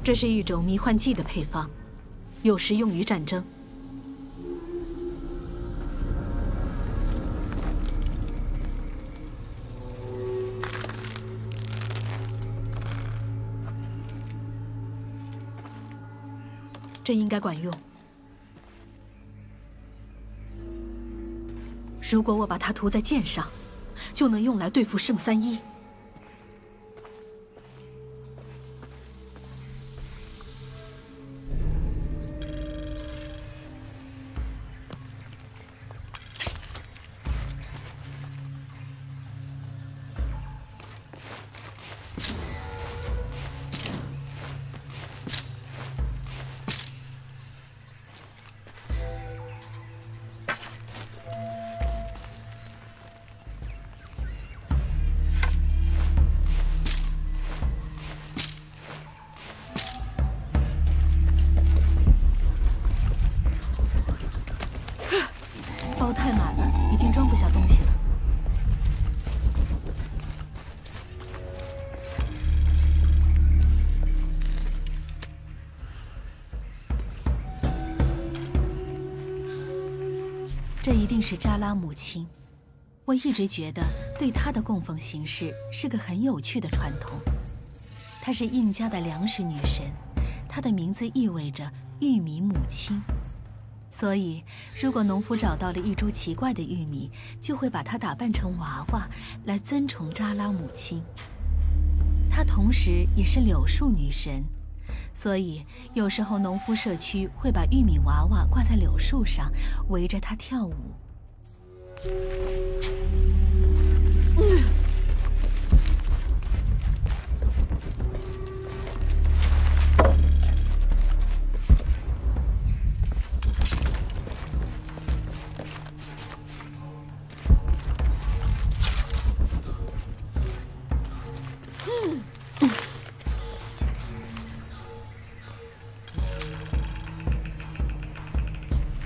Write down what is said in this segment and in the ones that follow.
这是一种迷幻剂的配方，有时用于战争。这应该管用。如果我把它涂在剑上，就能用来对付圣三一。 包太满了，已经装不下东西了。这一定是扎拉母亲。我一直觉得对她的供奉形式是个很有趣的传统。她是印加的粮食女神，她的名字意味着玉米母亲。 所以，如果农夫找到了一株奇怪的玉米，就会把它打扮成娃娃，来尊崇扎拉母亲。她同时也是柳树女神，所以有时候农夫社区会把玉米娃娃挂在柳树上，围着它跳舞。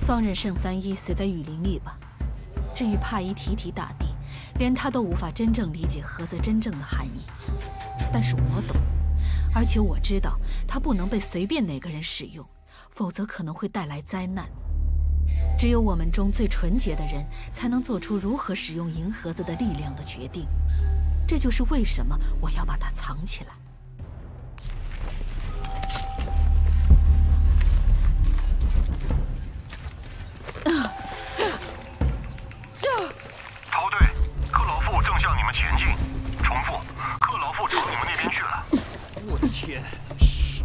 放任圣三一死在雨林里吧。至于帕伊提提大帝，连他都无法真正理解盒子真正的含义。但是我懂，而且我知道它不能被随便哪个人使用，否则可能会带来灾难。只有我们中最纯洁的人，才能做出如何使用银盒子的力量的决定。这就是为什么我要把它藏起来。 曹队，克劳夫正向你们前进。重复，克劳夫朝你们那边去了。我的天！嘘，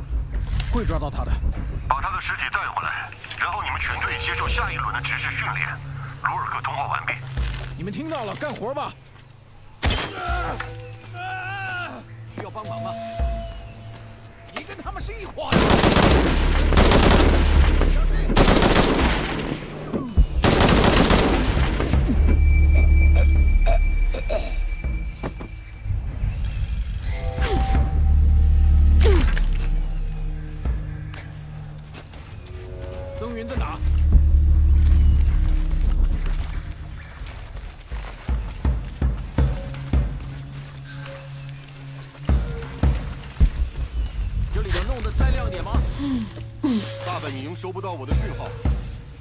会抓到他的。把他的尸体带回来，然后你们全队接受下一轮的指示训练。鲁尔克通话完毕。你们听到了，干活吧。需要帮忙吗？你跟他们是一伙的。小心！ 增援在哪？这里能弄得再亮点吗？大本营收不到我的讯号。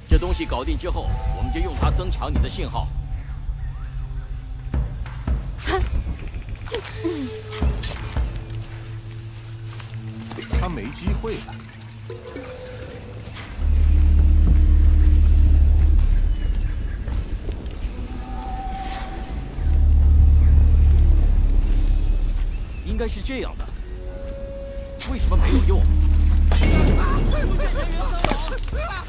这东西搞定之后，我们就用它增强你的信号。他没机会了。 应该是这样的，为什么没有用？出现人员伤亡！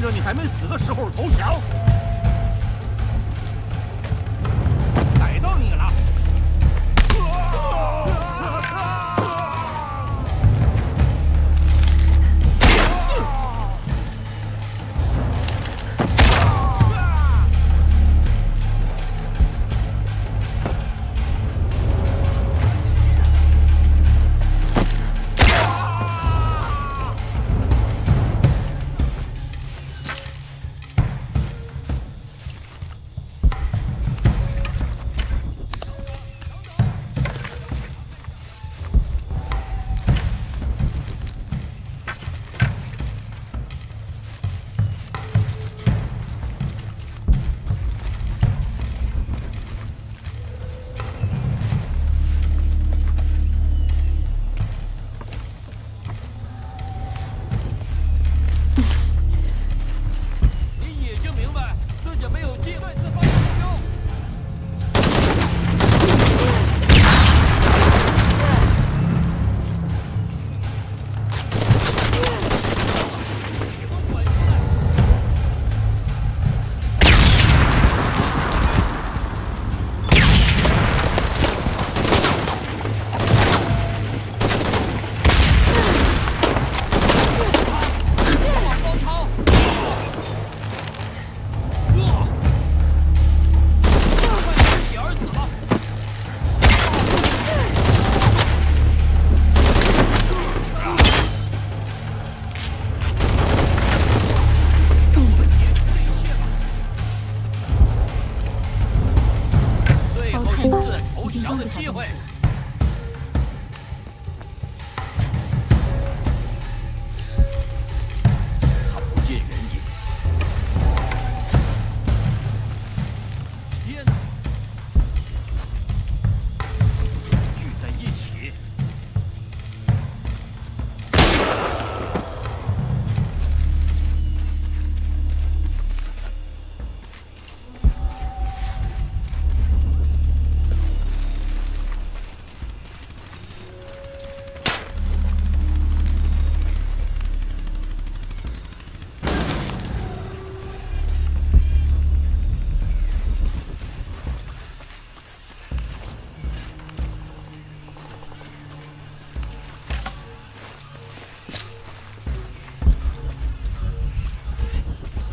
着你还没死的时候投降。逮到你了！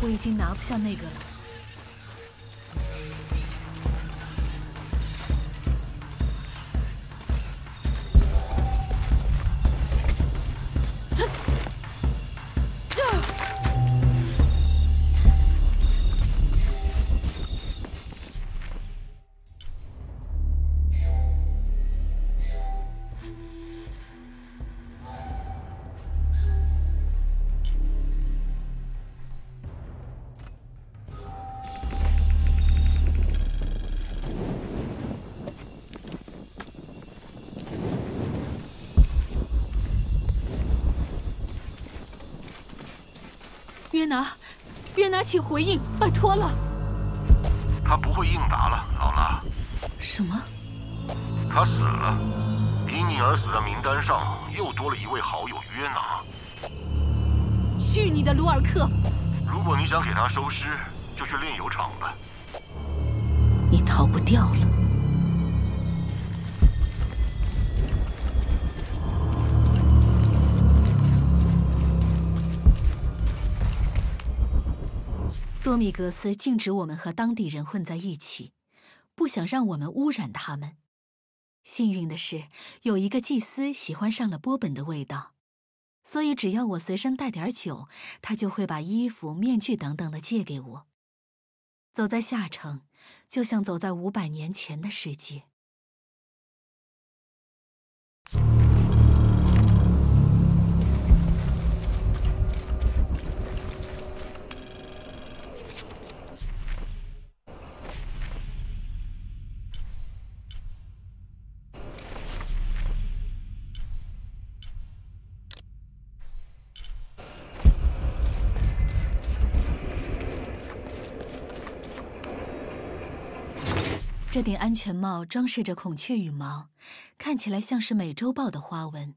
我已经拿不下那个了。约拿，请回应，拜托了。他不会应答了，劳拉。什么？他死了，因你而死的名单上又多了一位好友约拿。去你的，卢尔克！如果你想给他收尸，就去炼油厂吧。你逃不掉了。多米格斯禁止我们和当地人混在一起，不想让我们污染他们。幸运的是，有一个祭司喜欢上了波本的味道，所以只要我随身带点酒，他就会把衣服、面具等等的借给我。走在下城，就像走在500年前的世界。这顶安全帽装饰着孔雀羽毛，看起来像是美洲豹的花纹。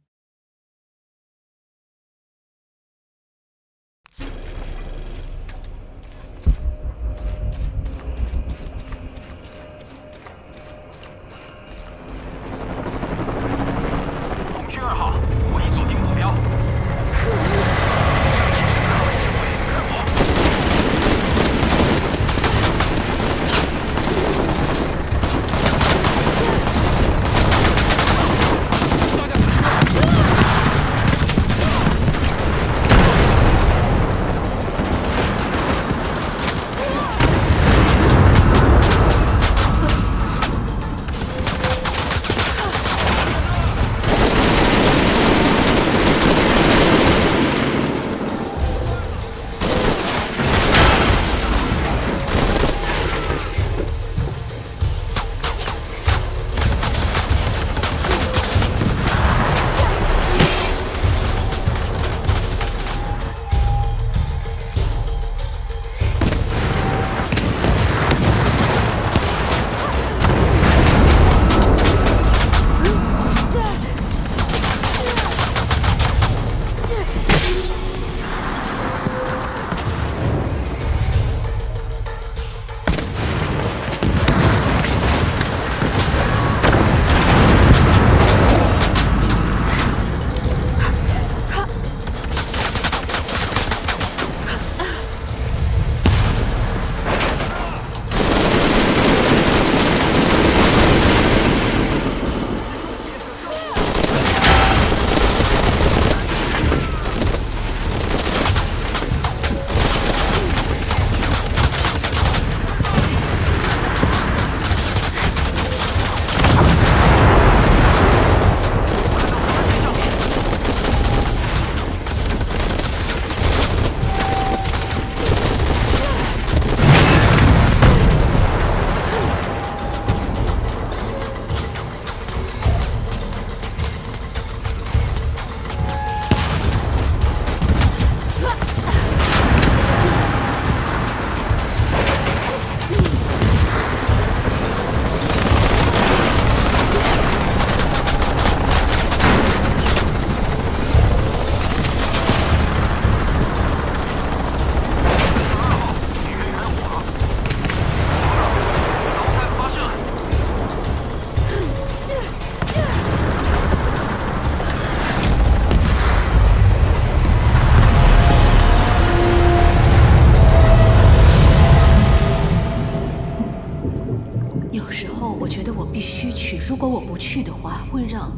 我觉得我必须去，如果我不去的话，会让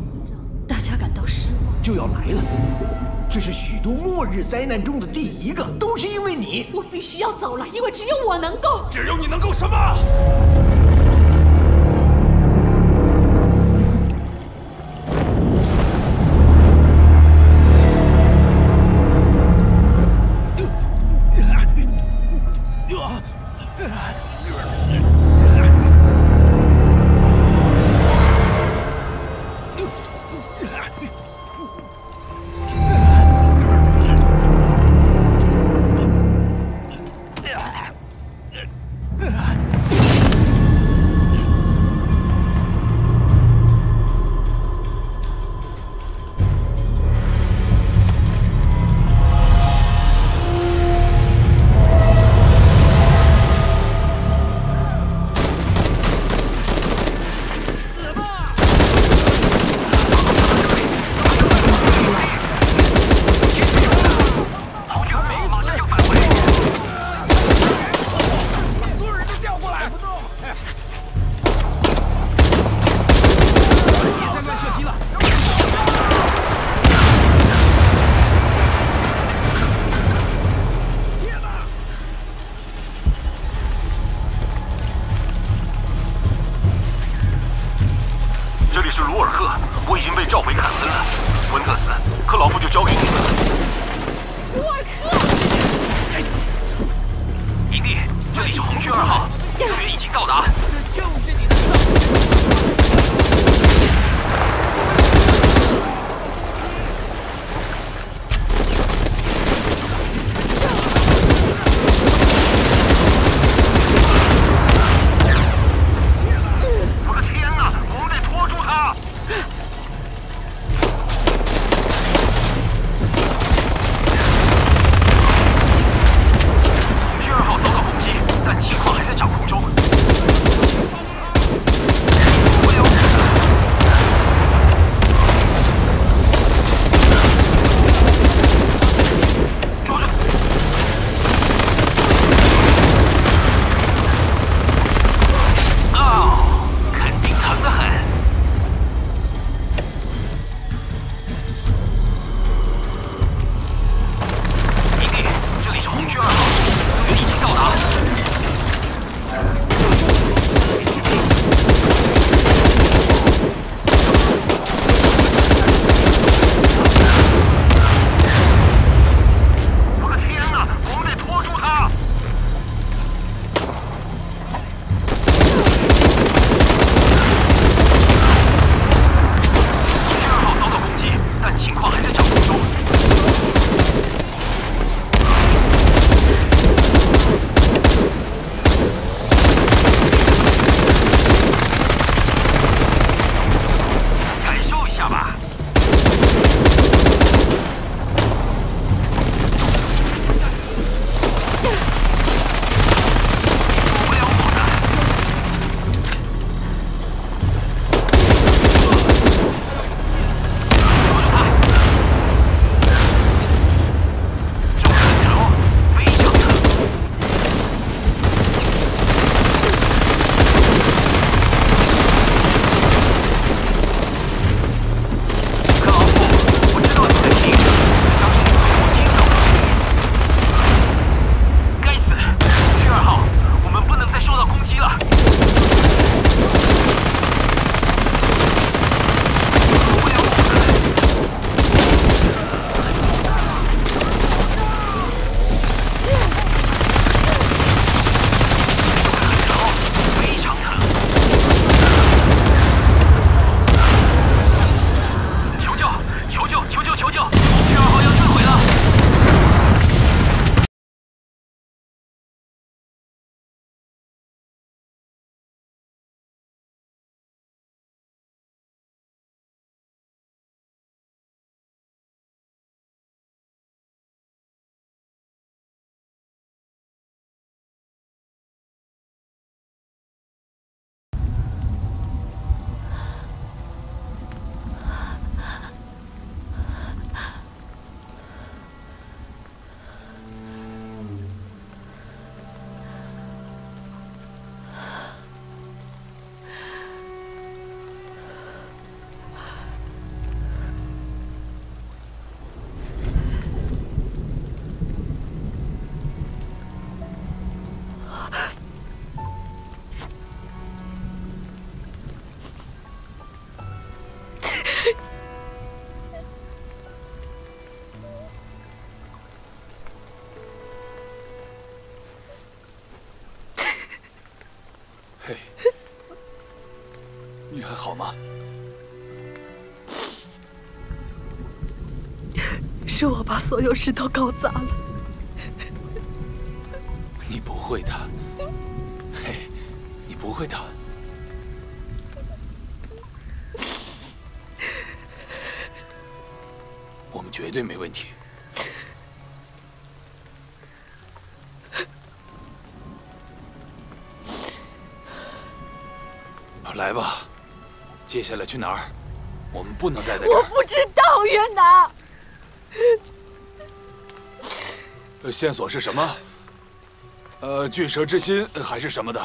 大家感到失望。就要来了，这是许多末日灾难中的第一个，都是因为你。我必须要走了，因为只有我能够。只有你能够什么？这里是鲁尔克，我已经被召回坎恩了。温特斯，克劳夫就交给你了。鲁尔克，该死！营地，这里是红区2号，救援已经到达。这就是你的我的天哪，我们得拖住他！红区2号遭到攻击，但情况还在掌控中。我要你还好吗？是我把所有石头搞砸了。你不会的，嘿，你不会的。我们绝对没问题。来吧，接下来去哪儿？我们不能待在这儿。我不知道，约拿。线索是什么？巨蛇之心还是什么的？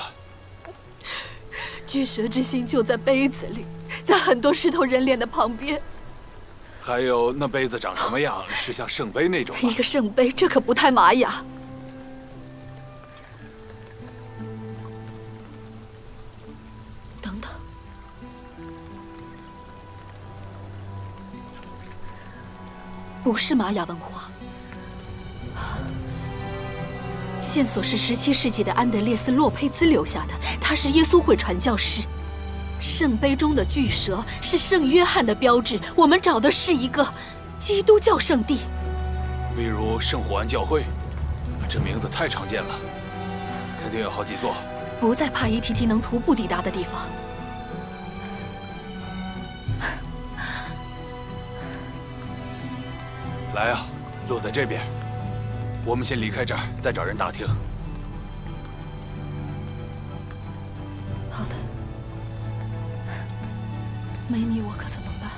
巨蛇之心就在杯子里，在很多石头人脸的旁边。还有那杯子长什么样？是像圣杯那种吗？一个圣杯，这可不太玛雅。等等，不是玛雅文化。线索是17世纪的安德烈斯·洛佩兹留下的，他是耶稣会传教士。圣杯中的巨蛇是圣约翰的标志，我们找的是一个基督教圣地，例如圣胡安教会，这名字太常见了，肯定有好几座。不在帕伊提提能徒步抵达的地方。来啊，路在这边。我们先离开这儿，再找人打听。好的，没你我可怎么办？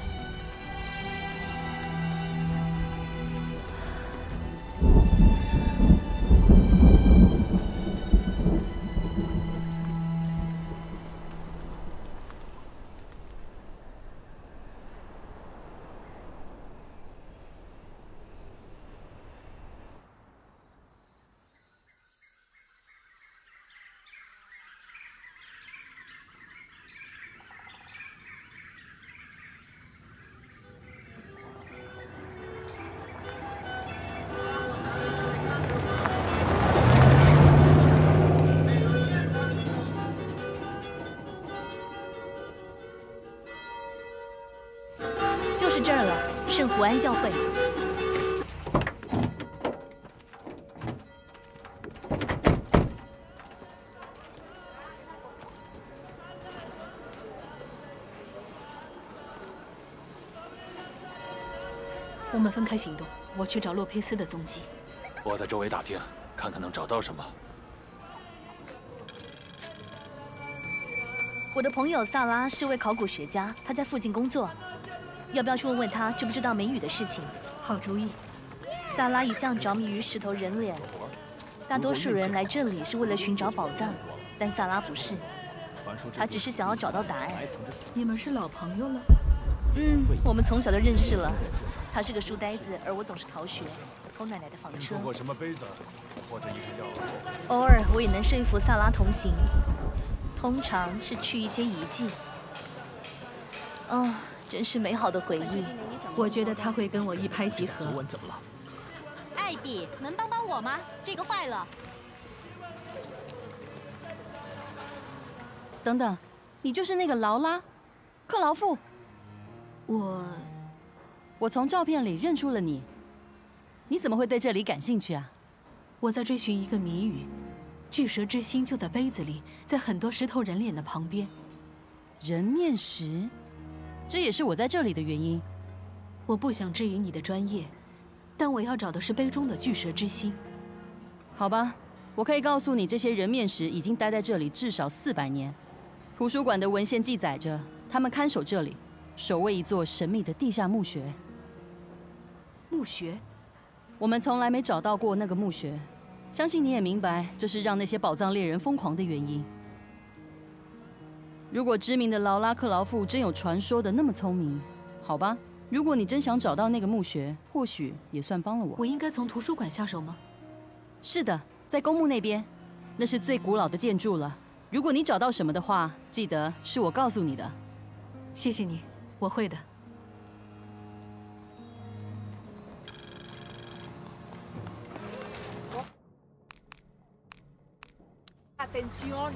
就是这儿了，圣胡安教会。我们分开行动，我去找洛佩斯的踪迹。我在周围打听，看看能找到什么。我的朋友萨拉是位考古学家，他在附近工作。要不要去问问他知不知道美女的事情？好主意。萨拉一向着迷于石头人脸，大多数人来这里是为了寻找宝藏，但萨拉不是，他只是想要找到答案。你们是老朋友了？我们从小就认识了。他是个书呆子，而我总是逃学，偷奶奶的房车。过什么杯子，或者一个叫……偶尔我也能说服萨拉同行，通常是去一些遗迹。哦。真是美好的回忆。我觉得他会跟我一拍即合。昨晚怎么了？艾比，能帮帮我吗？这个坏了。等等，你就是那个劳拉，克劳夫。我从照片里认出了你。你怎么会对这里感兴趣啊？我在追寻一个谜语，巨蛇之心就在杯子里，在很多石头人脸的旁边。人面石。这也是我在这里的原因。我不想质疑你的专业，但我要找的是杯中的巨蛇之心。好吧，我可以告诉你，这些人面石已经待在这里至少400年。图书馆的文献记载着，他们看守这里，守卫一座神秘的地下墓穴。墓穴？我们从来没找到过那个墓穴，相信你也明白，这是让那些宝藏猎人疯狂的原因。如果知名的劳拉克劳夫真有传说的那么聪明，好吧，如果你真想找到那个墓穴，或许也算帮了我。我应该从图书馆下手吗？是的，在公墓那边，那是最古老的建筑了。如果你找到什么的话，记得是我告诉你的。谢谢你，我会的。Atención。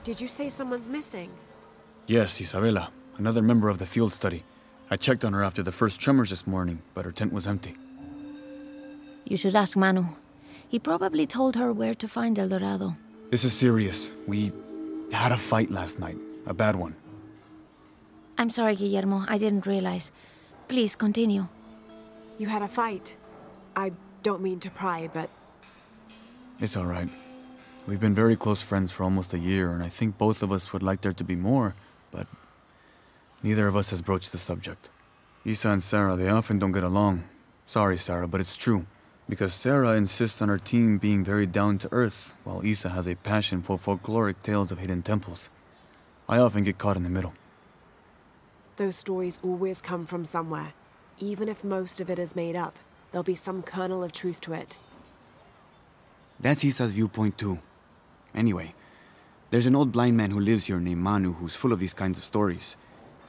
Did you say someone's missing? Yes, Isabela, another member of the field study. I checked on her after the first tremors this morning, but her tent was empty. You should ask Manu. He probably told her where to find El Dorado. This is serious. We had a fight last night. A bad one. I'm sorry, Guillermo. I didn't realize. Please, continue. You had a fight. I don't mean to pry, but... It's all right. We've been very close friends for almost a year, and I think both of us would like there to be more, but... neither of us has broached the subject. Isa and Sarah, they often don't get along. Sorry, Sarah, but it's true. Because Sarah insists on her team being very down-to-earth, while Isa has a passion for folkloric tales of hidden temples. I often get caught in the middle. Those stories always come from somewhere. Even if most of it is made up, there'll be some kernel of truth to it. That's Isa's viewpoint too. Anyway, there's an old blind man who lives here named Manu who's full of these kinds of stories.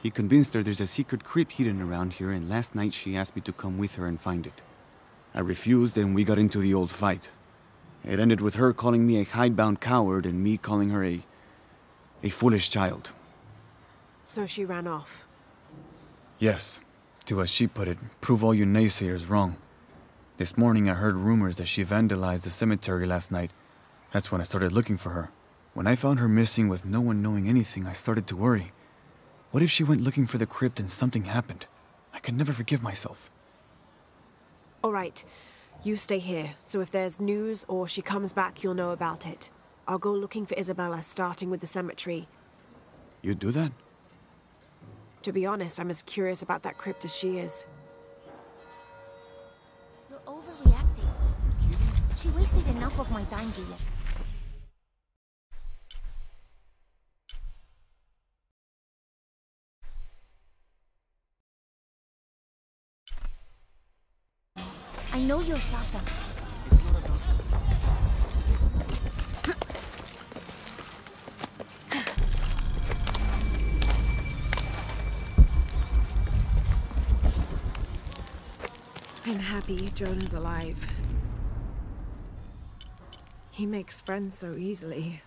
He convinced her there's a secret crypt hidden around here, and last night she asked me to come with her and find it. I refused, and we got into the old fight. It ended with her calling me a hidebound coward and me calling her a foolish child. So she ran off? Yes. To, as she put it, prove all you naysayers wrong. This morning I heard rumors that she vandalized the cemetery last night. That's when I started looking for her. When I found her missing with no one knowing anything, I started to worry. What if she went looking for the crypt and something happened? I could never forgive myself. All right. You stay here, so if there's news or she comes back, you'll know about it. I'll go looking for Isabella, starting with the cemetery. You'd do that? To be honest, I'm as curious about that crypt as she is. You're overreacting. She wasted enough of my time, Guillermo. I know you're soft on. I'm happy Jonah's alive. He makes friends so easily.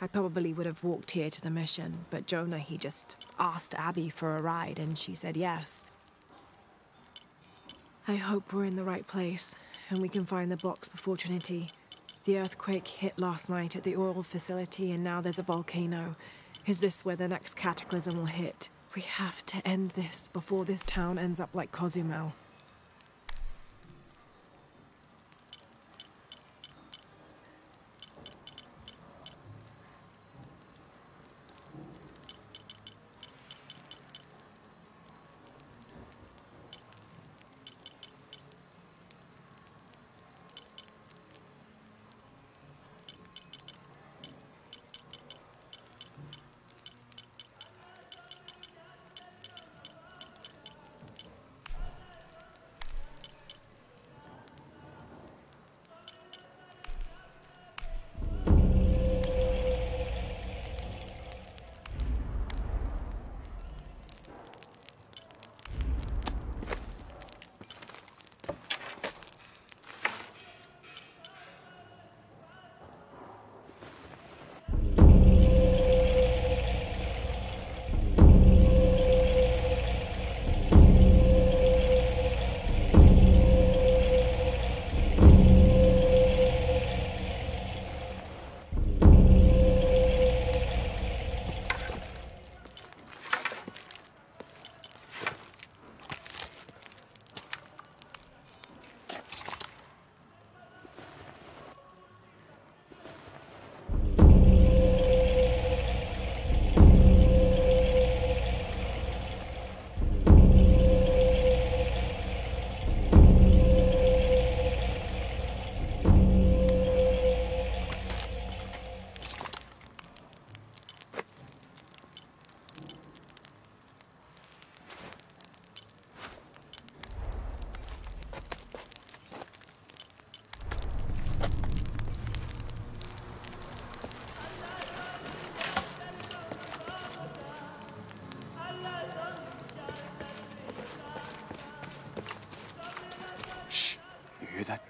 I probably would have walked here to the mission, but Jonah, he just asked Abby for a ride and she said yes. I hope we're in the right place, and we can find the box before Trinity. The earthquake hit last night at the oil facility, and now there's a volcano. Is this where the next cataclysm will hit? We have to end this before this town ends up like Cozumel.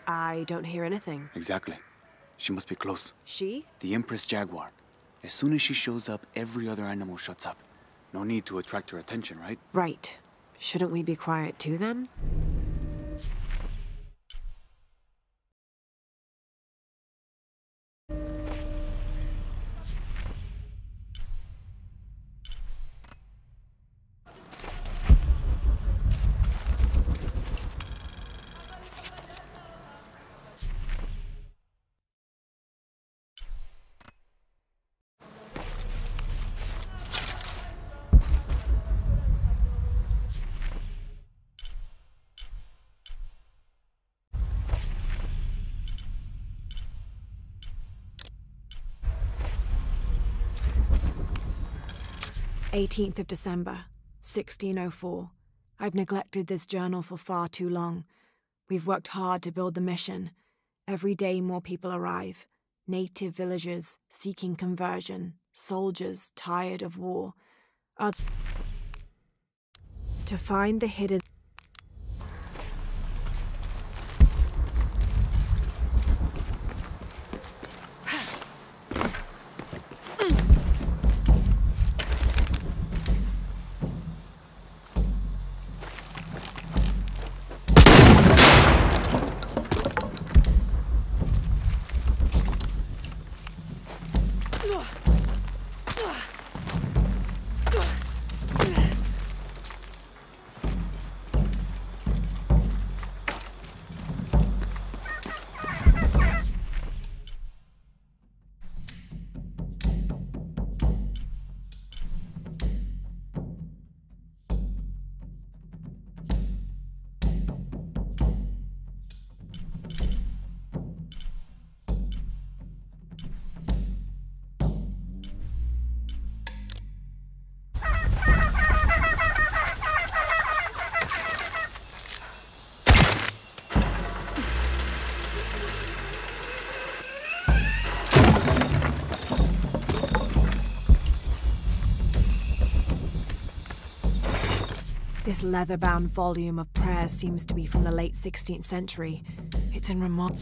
I don't hear anything. Exactly. She must be close. She? The Empress Jaguar. As soon as she shows up, every other animal shuts up. No need to attract her attention, right? Right. Shouldn't we be quiet too, then? "18th of December, 1604. I've neglected this journal for far too long. We've worked hard to build the mission. Every day more people arrive. Native villagers seeking conversion, soldiers tired of war. To find the hidden... This leather-bound volume of prayers seems to be from the late 16th century. It's in remark...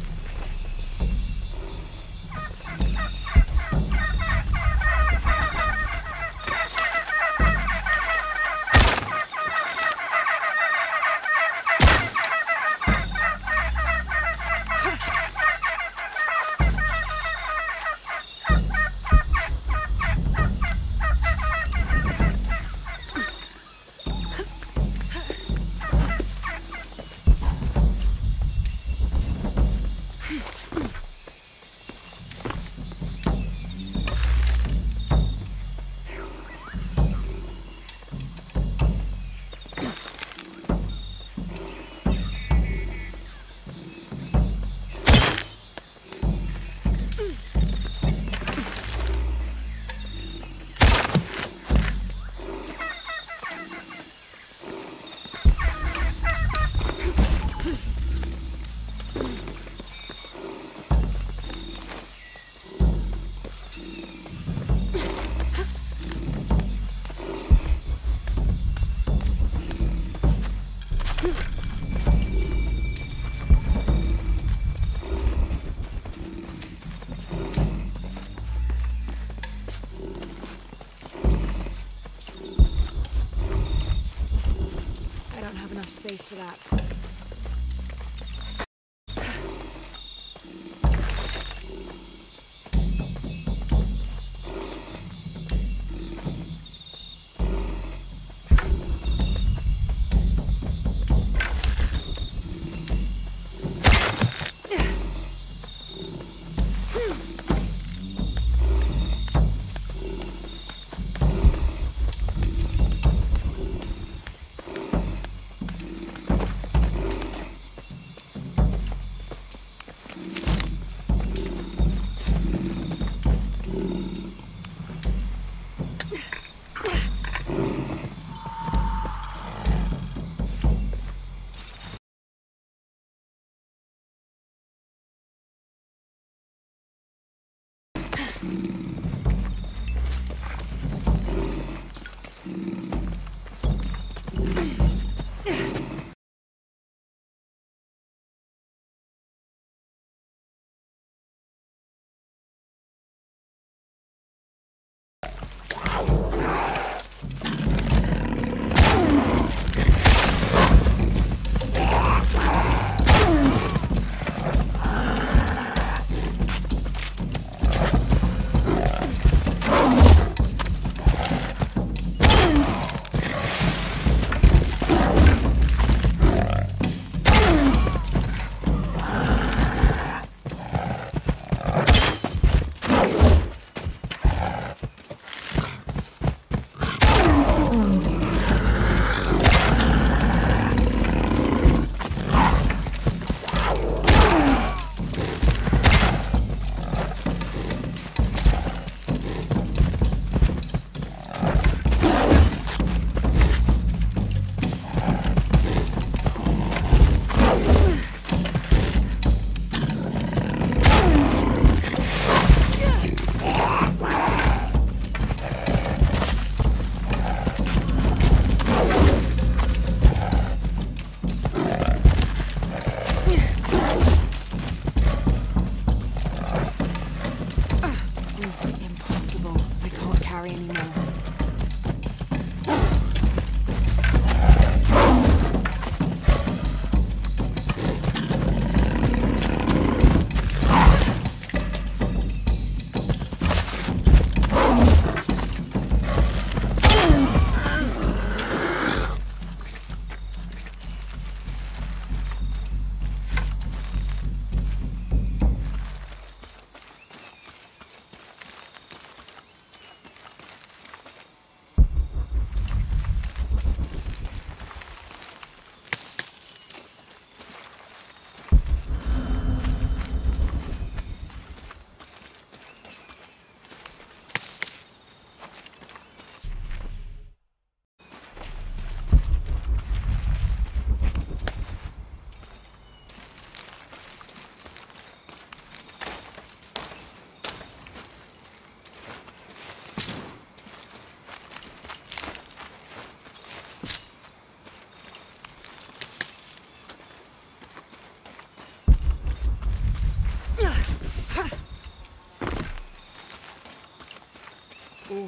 Space for that.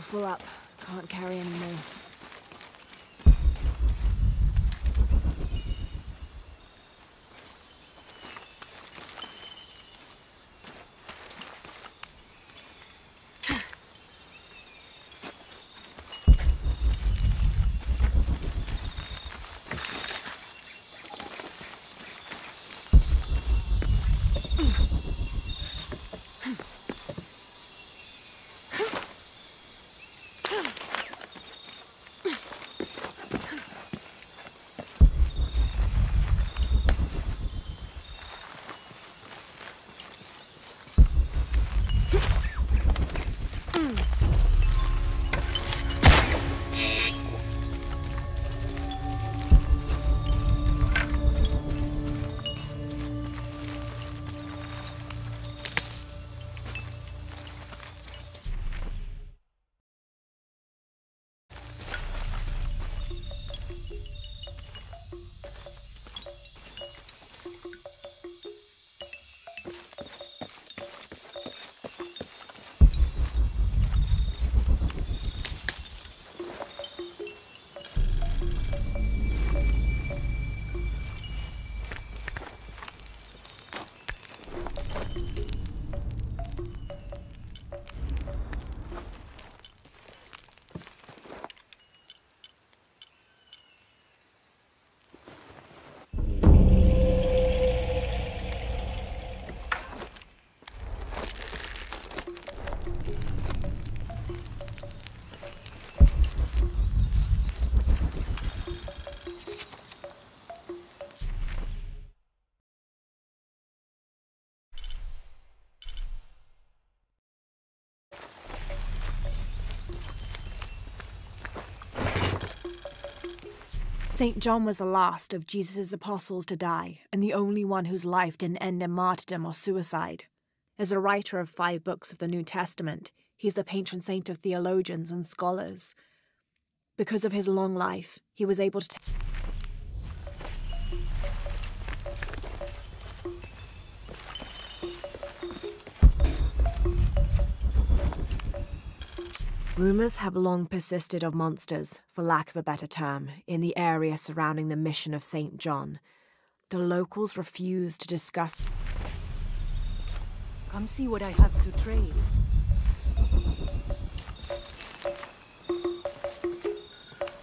full up. Can't carry anymore. St. John was the last of Jesus' apostles to die, and the only one whose life didn't end in martyrdom or suicide. As a writer of 5 books of the New Testament, he's the patron saint of theologians and scholars. Because of his long life, he was able to Rumours have long persisted of monsters, for lack of a better term, in the area surrounding the mission of St. John. The locals refuse to discuss. Come see what I have to trade.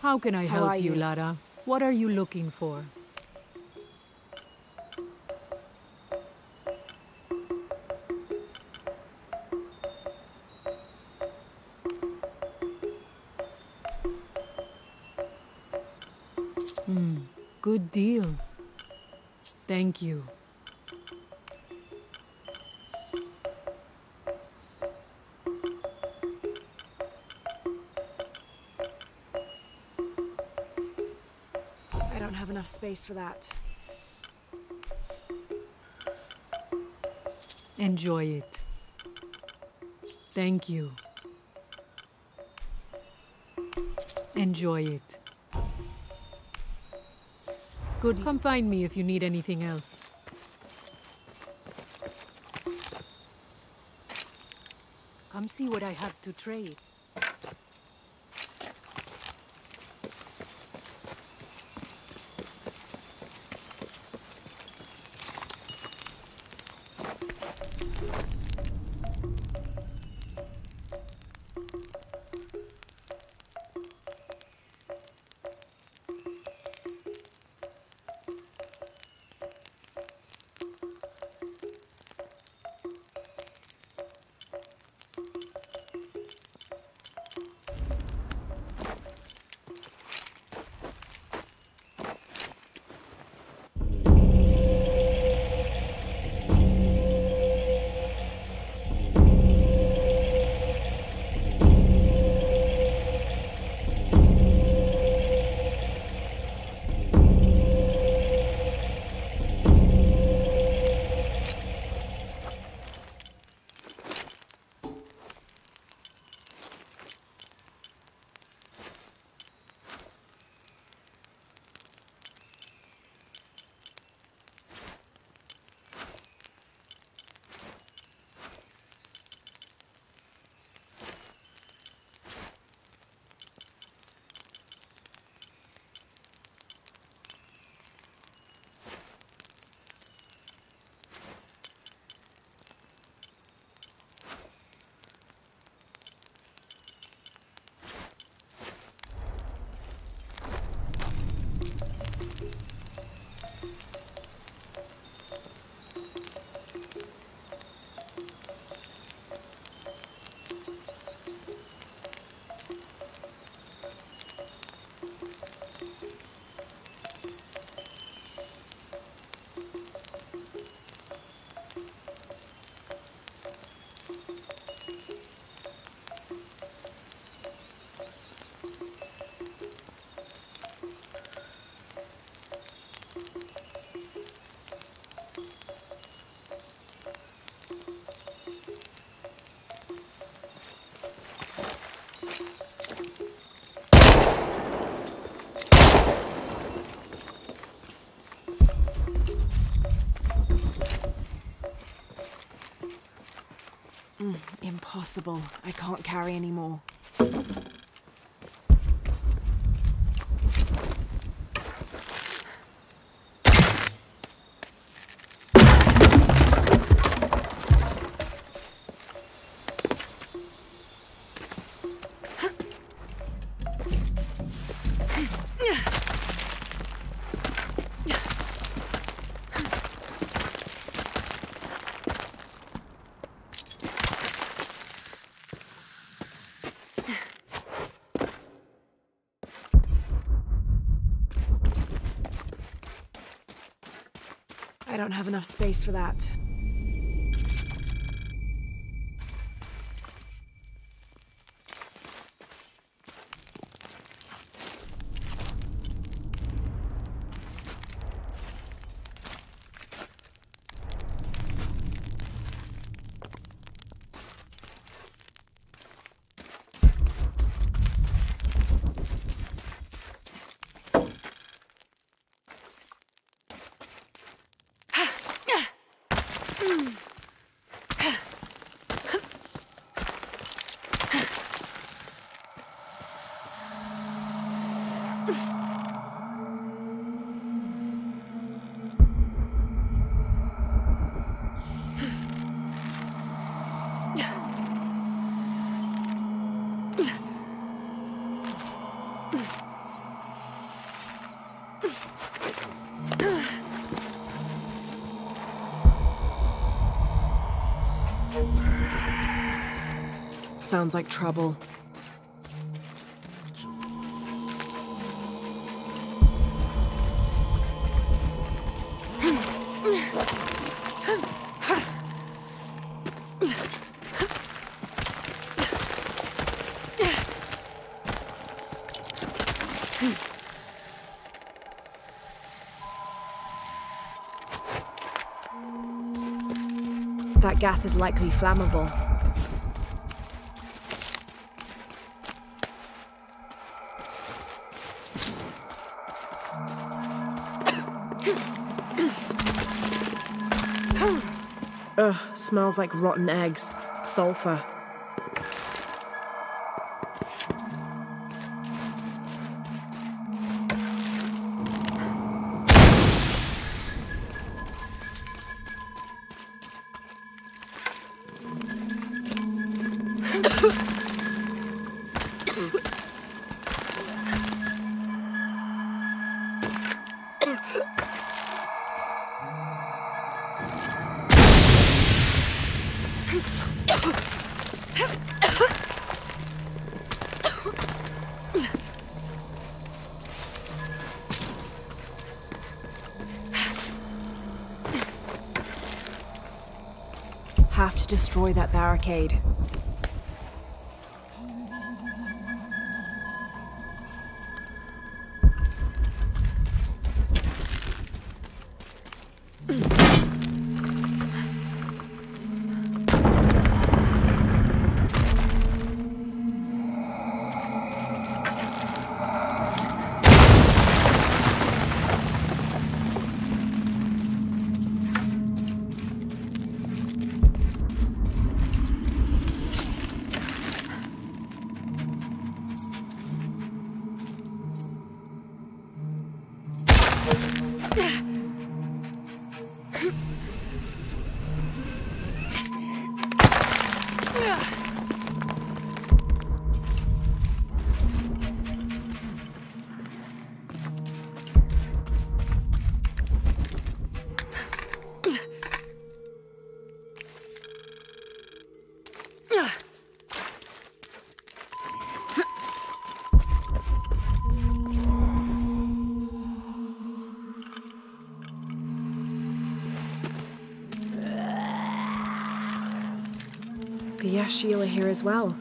How can I help you, Lara? What are you looking for? Good deal. Thank you. I don't have enough space for that. Enjoy it. Thank you. Enjoy it. Good. Come find me if you need anything else. Come see what I have to trade. Impossible. I can't carry anymore. I don't have enough space for that. Sounds like trouble. That gas is likely flammable. Ugh, smells like rotten eggs. Sulfur. Have to destroy that barricade. The Yashil are here as well.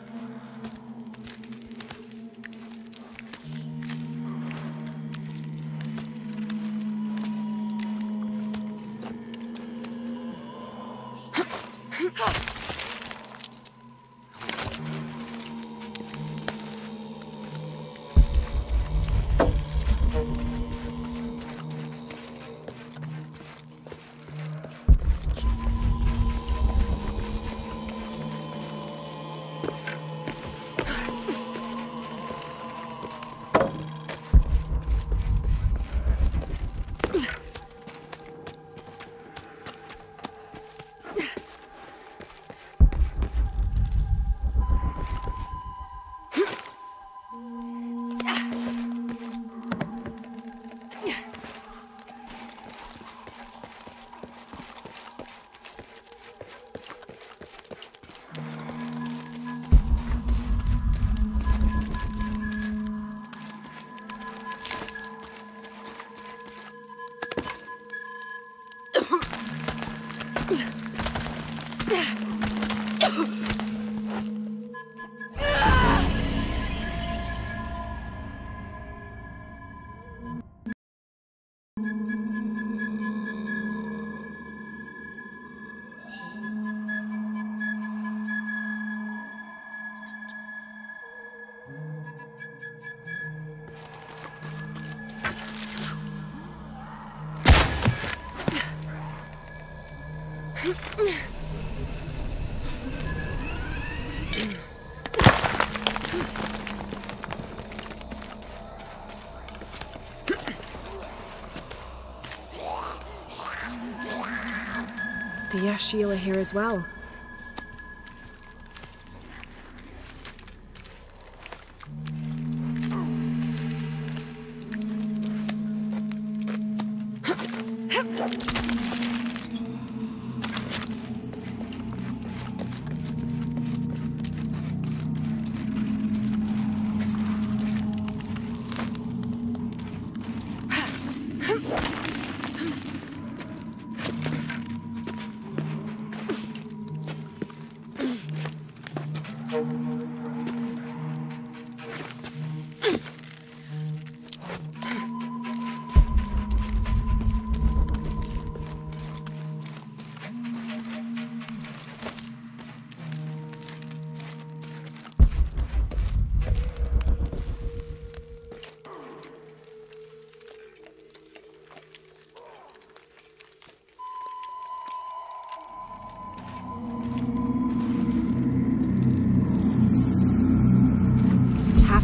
The Yashil are here as well.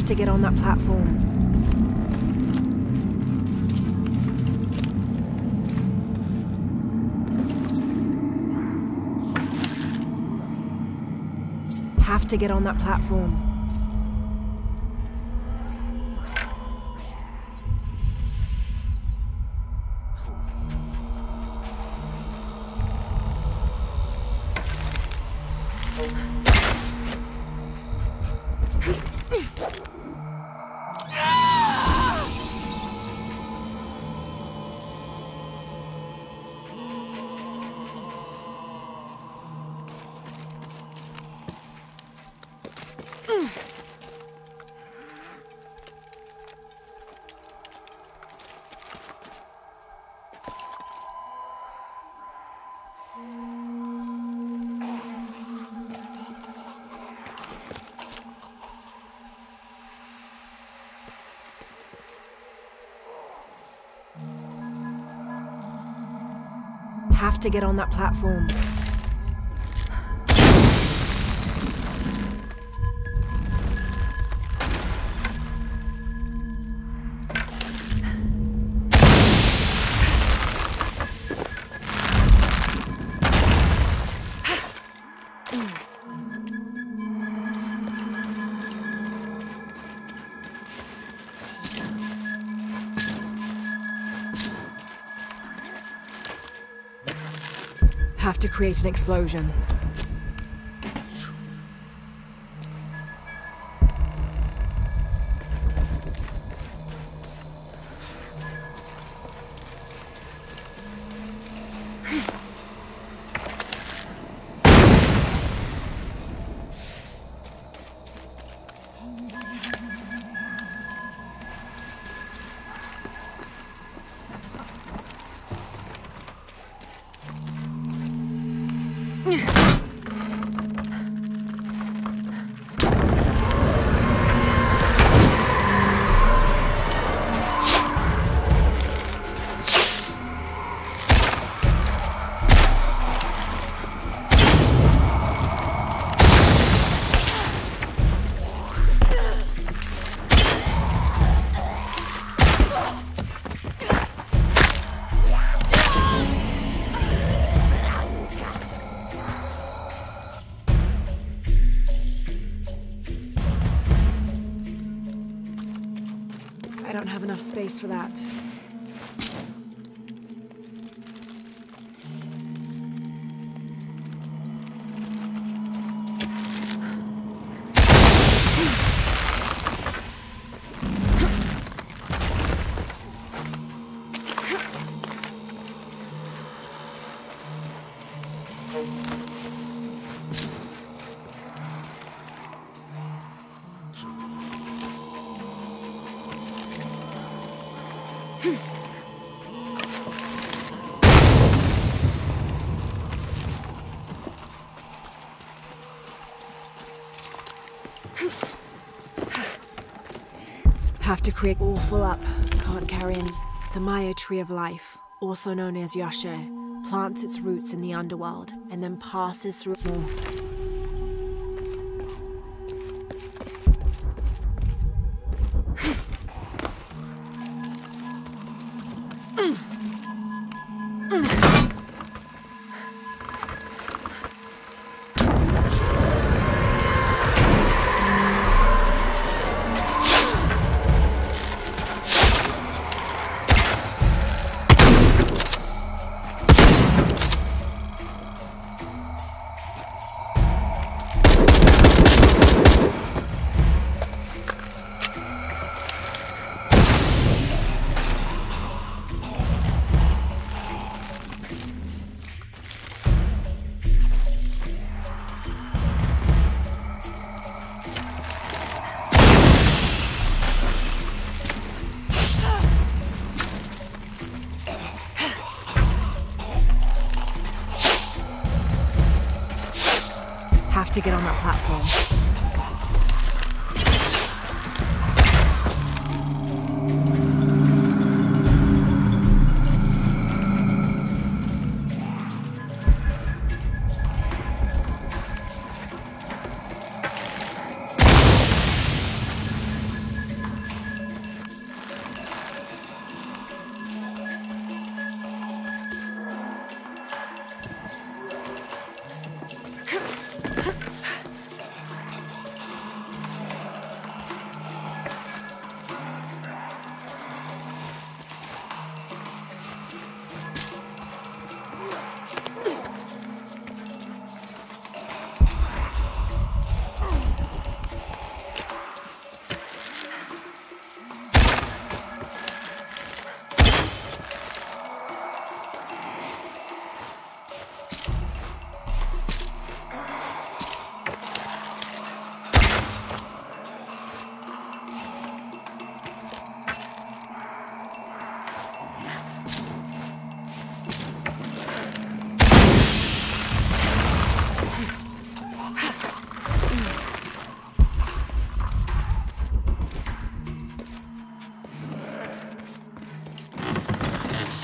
To get on that platform. Have to get on that platform. Have to get on that platform. Have to create an explosion. enough space for that. Have to create all full up. Can't carry any. The Maya Tree of Life, also known as Yashe, plants its roots in the underworld and then passes through more. Have to get on that platform.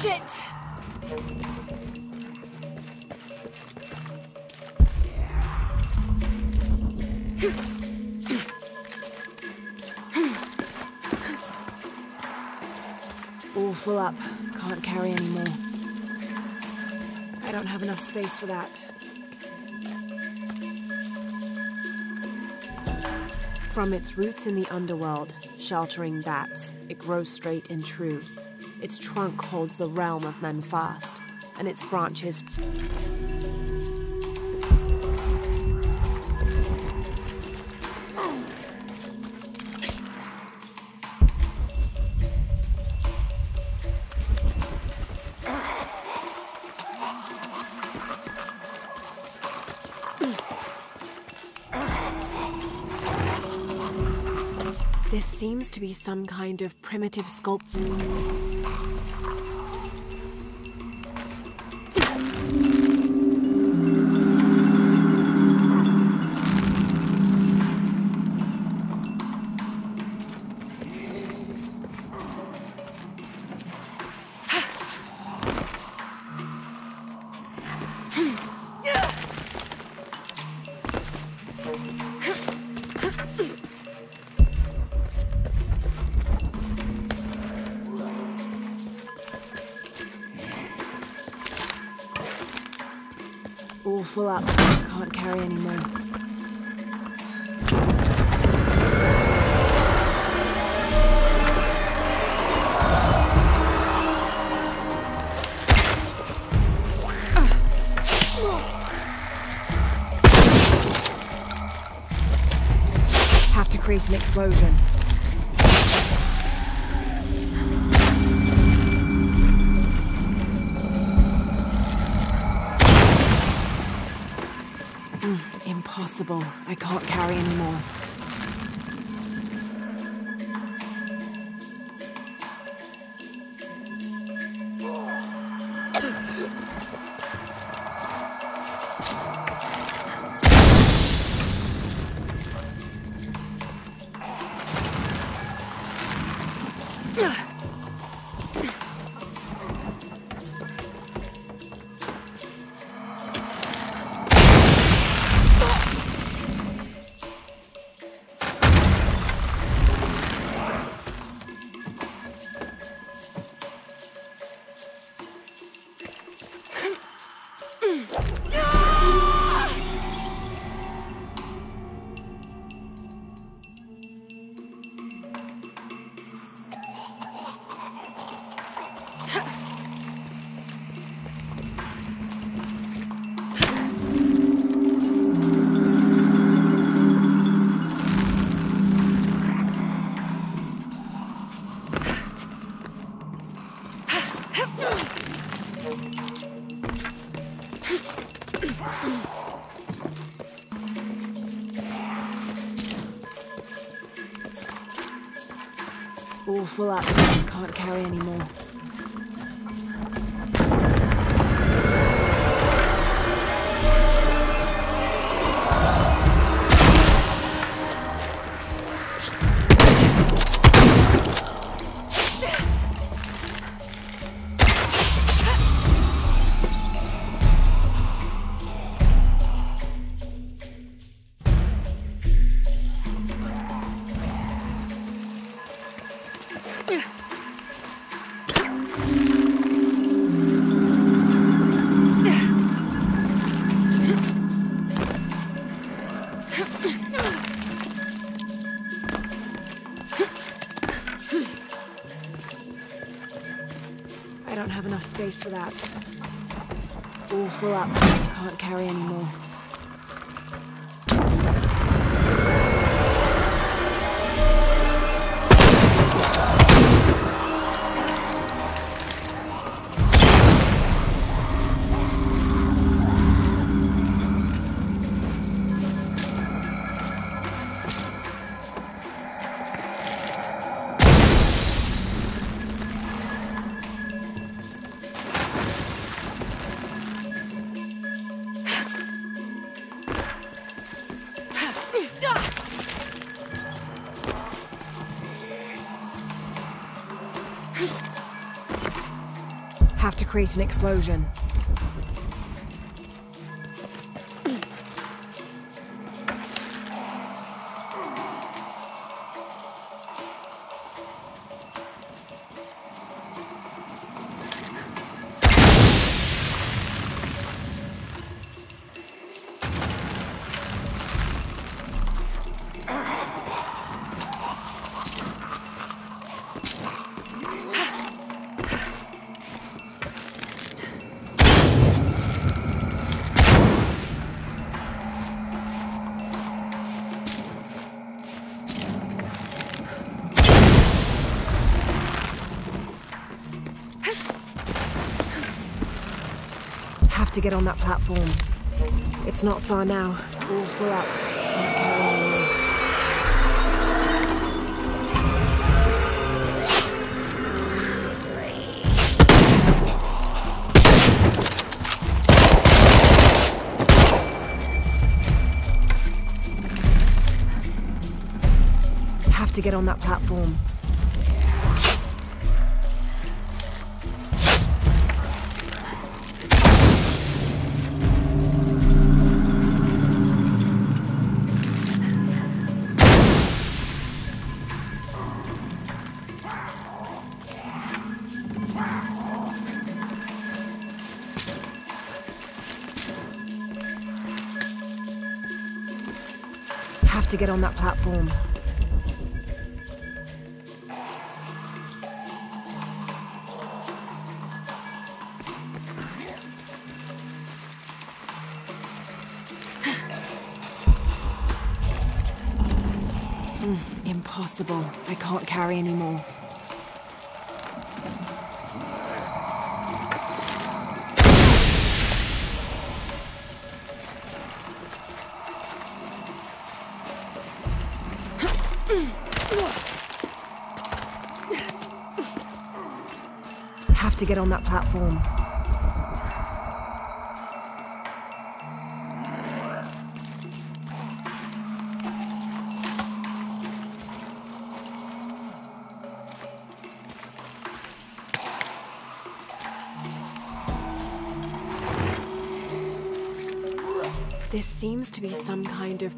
Shit! All full up. Can't carry any more. I don't have enough space for that. From its roots in the underworld, sheltering bats, it grows straight and true. Its trunk holds the realm of men fast, and its branches... This seems to be some kind of primitive sculpture. All full up. Can't carry any more. create an explosion. Impossible. I can't carry anymore. All full up. Can't carry anymore. I don't have enough space for that. All full up. Can't carry anymore. Have to create an explosion. Have to get on that platform. It's not far now. All full up. Can't carry anymore. Have to get on that platform. Have to get on that platform. impossible. I can't carry anymore. Have to get on that platform. This seems to be some kind of...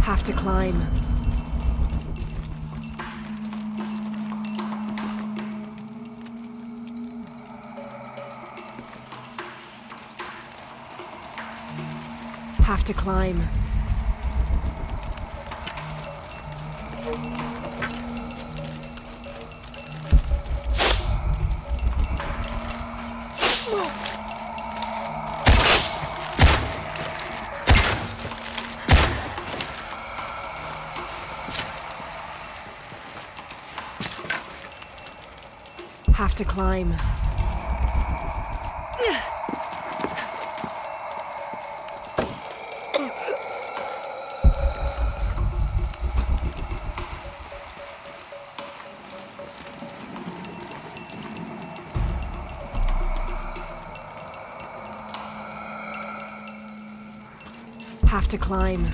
Have to climb. Have to climb. Have to climb. Have to climb.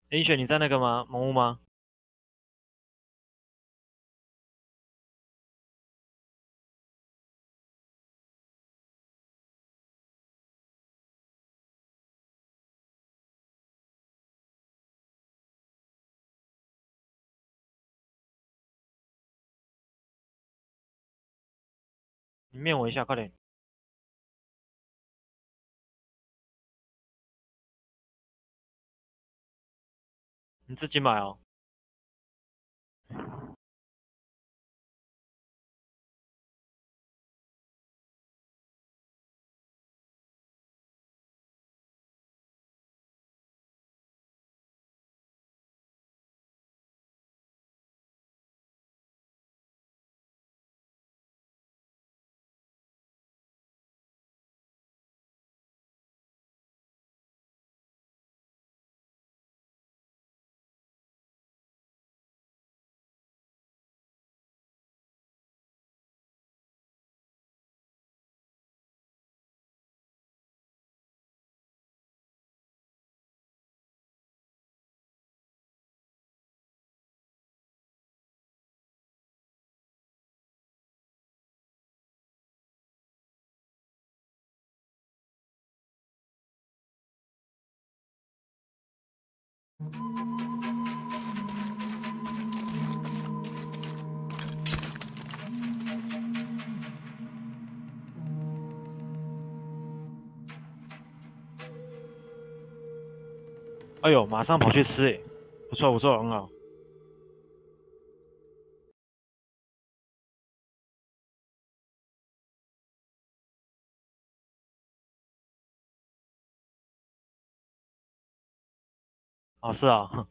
银雪，你在那个吗？蒙屋吗？你面我一下，快点。你自己买哦。哎呦，马上跑去吃哎，不错不错，很好。哦，是啊。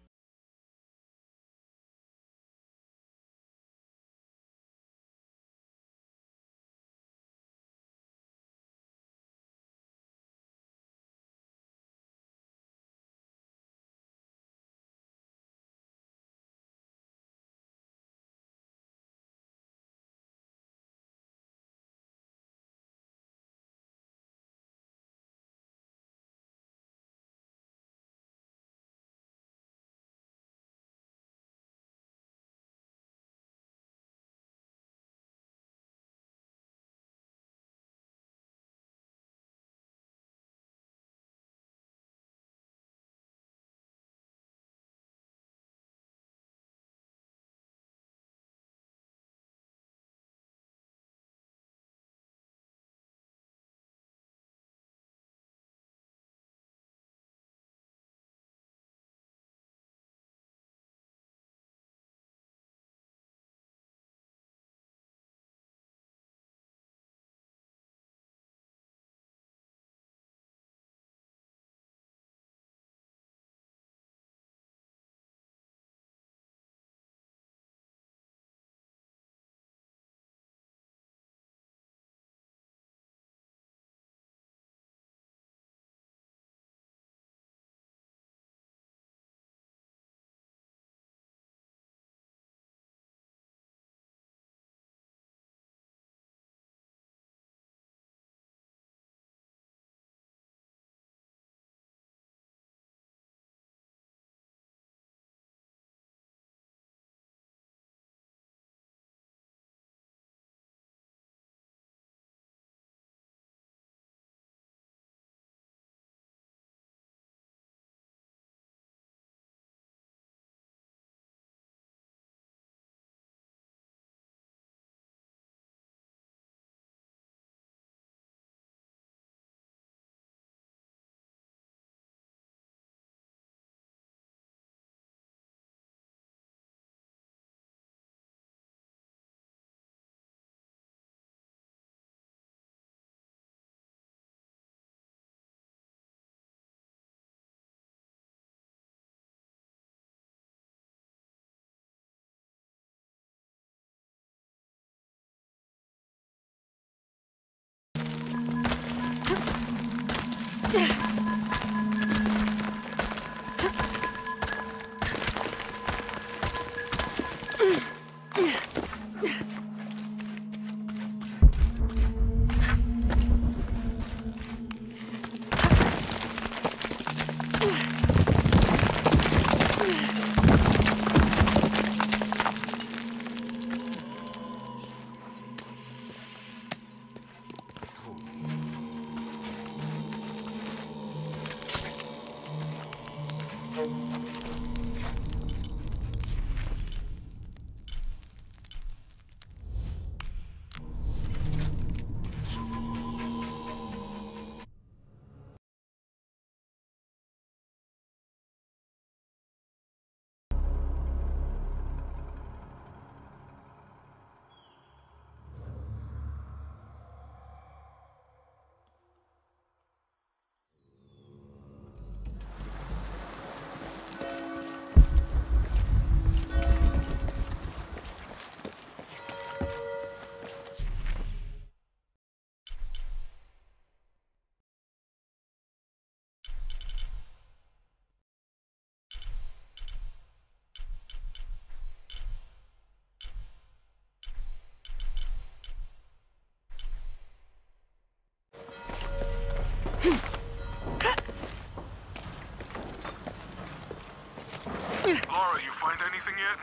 Laura, you find anything yet?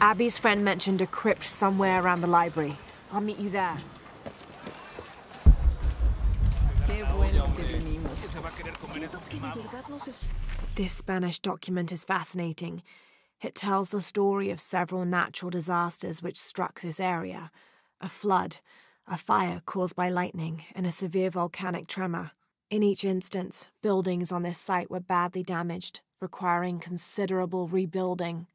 Abby's friend mentioned a crypt somewhere around the library. I'll meet you there. This Spanish document is fascinating. It tells the story of several natural disasters which struck this area. A flood, a fire caused by lightning, and a severe volcanic tremor. In each instance, buildings on this site were badly damaged, requiring considerable rebuilding.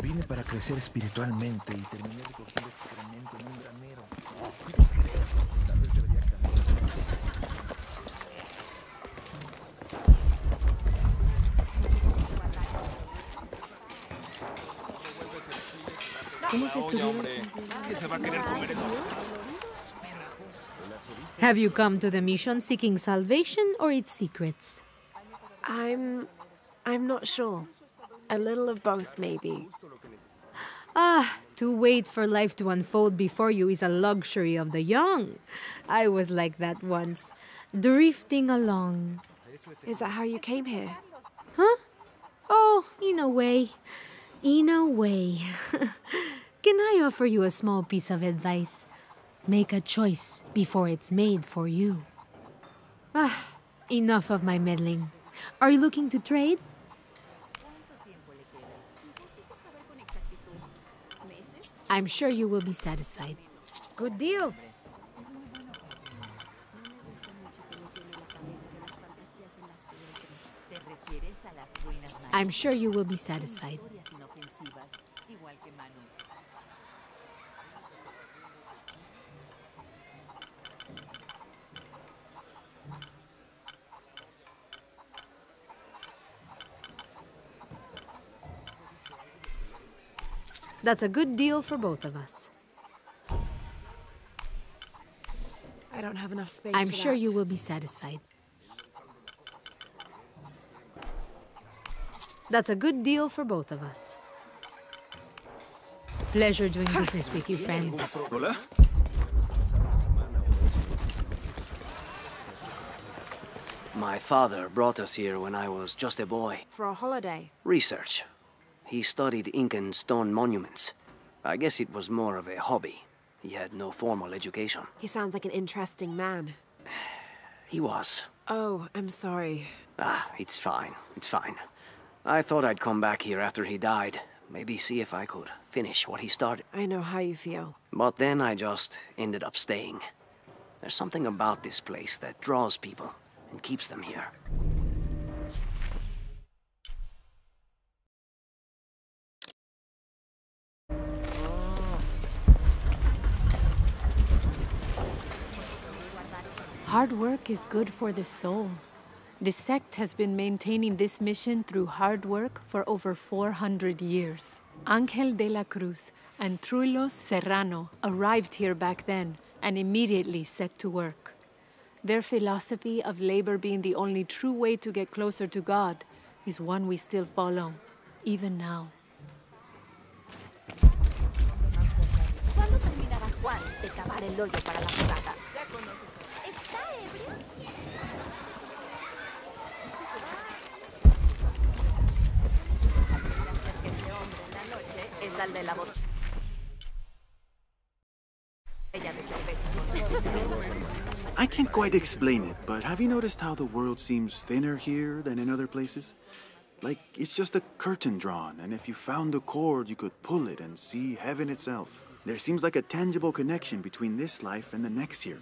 Vine para crecer espiritualmente y terminé recogiendo excremento en un granero. ¿Puedes creer? Tal vez debería cambiar. ¿Cómo se estudió? Have you come to the mission seeking salvation or its secrets? I'm not sure. A little of both, maybe. To wait for life to unfold before you is a luxury of the young. I was like that once, drifting along. Is that how you came here? Huh? Oh, in a way. In a way. Can I offer you a small piece of advice? Make a choice before it's made for you. Enough of my meddling. Are you looking to trade? I'm sure you will be satisfied. Good deal. I'm sure you will be satisfied. That's a good deal for both of us. I don't have enough space. I'm sure you will be satisfied. That's a good deal for both of us. Pleasure doing business with you, friend. Hola. My father brought us here when I was just a boy. For a holiday? Research. He studied Incan stone monuments. I guess it was more of a hobby. He had no formal education. He sounds like an interesting man. He was. Oh, I'm sorry. It's fine. It's fine. I thought I'd come back here after he died. Maybe see if I could finish what he started. I know how you feel. But then I just ended up staying. There's something about this place that draws people and keeps them here. Hard work is good for the soul. The sect has been maintaining this mission through hard work for over 400 years. Ángel de la Cruz and Truilos Serrano arrived here back then and immediately set to work. Their philosophy of labor being the only true way to get closer to God is one we still follow, even now. ¿Cuándo terminará Juan de cavar el hoyo para la fogata? I can't quite explain it, but have you noticed how the world seems thinner here than in other places? Like, it's just a curtain drawn, and if you found a cord, you could pull it and see heaven itself. There seems like a tangible connection between this life and the next here.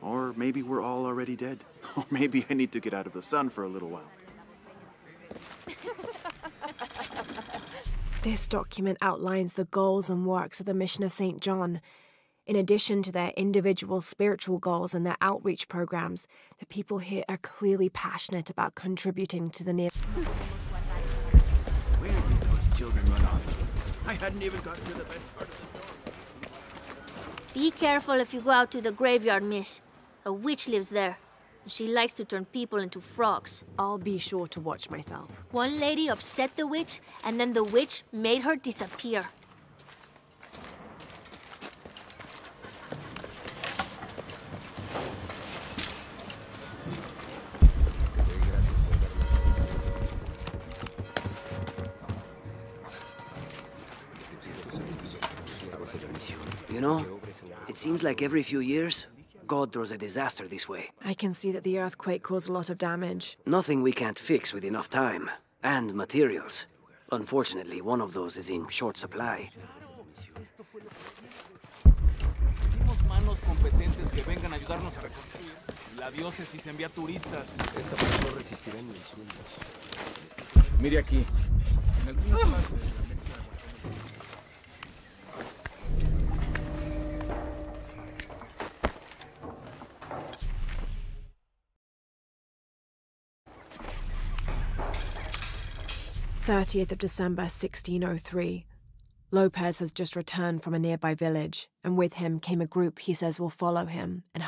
Or maybe we're all already dead. Or maybe I need to get out of the sun for a little while. This document outlines the goals and works of the mission of St. John. In addition to their individual spiritual goals and their outreach programs, the people here are clearly passionate about contributing to the near. Where did those children I hadn't even gotten to the best part of the story. Be careful if you go out to the graveyard, miss. A witch lives there. She likes to turn people into frogs. I'll be sure to watch myself. One lady upset the witch, and then the witch made her disappear. You know, it seems like every few years, God throws a disaster this way. I can see that the earthquake caused a lot of damage. Nothing we can't fix with enough time. And materials. Unfortunately, one of those is in short supply. Tenemos manos competentes que vengan a ayudarnos a reconstruir. La diócesis envía turistas. Esta vez no resistirán ni sueños. Mire aquí. En algunas partes de la mezcla. 30th of December, 1603. Lopez has just returned from a nearby village, and with him came a group he says will follow him and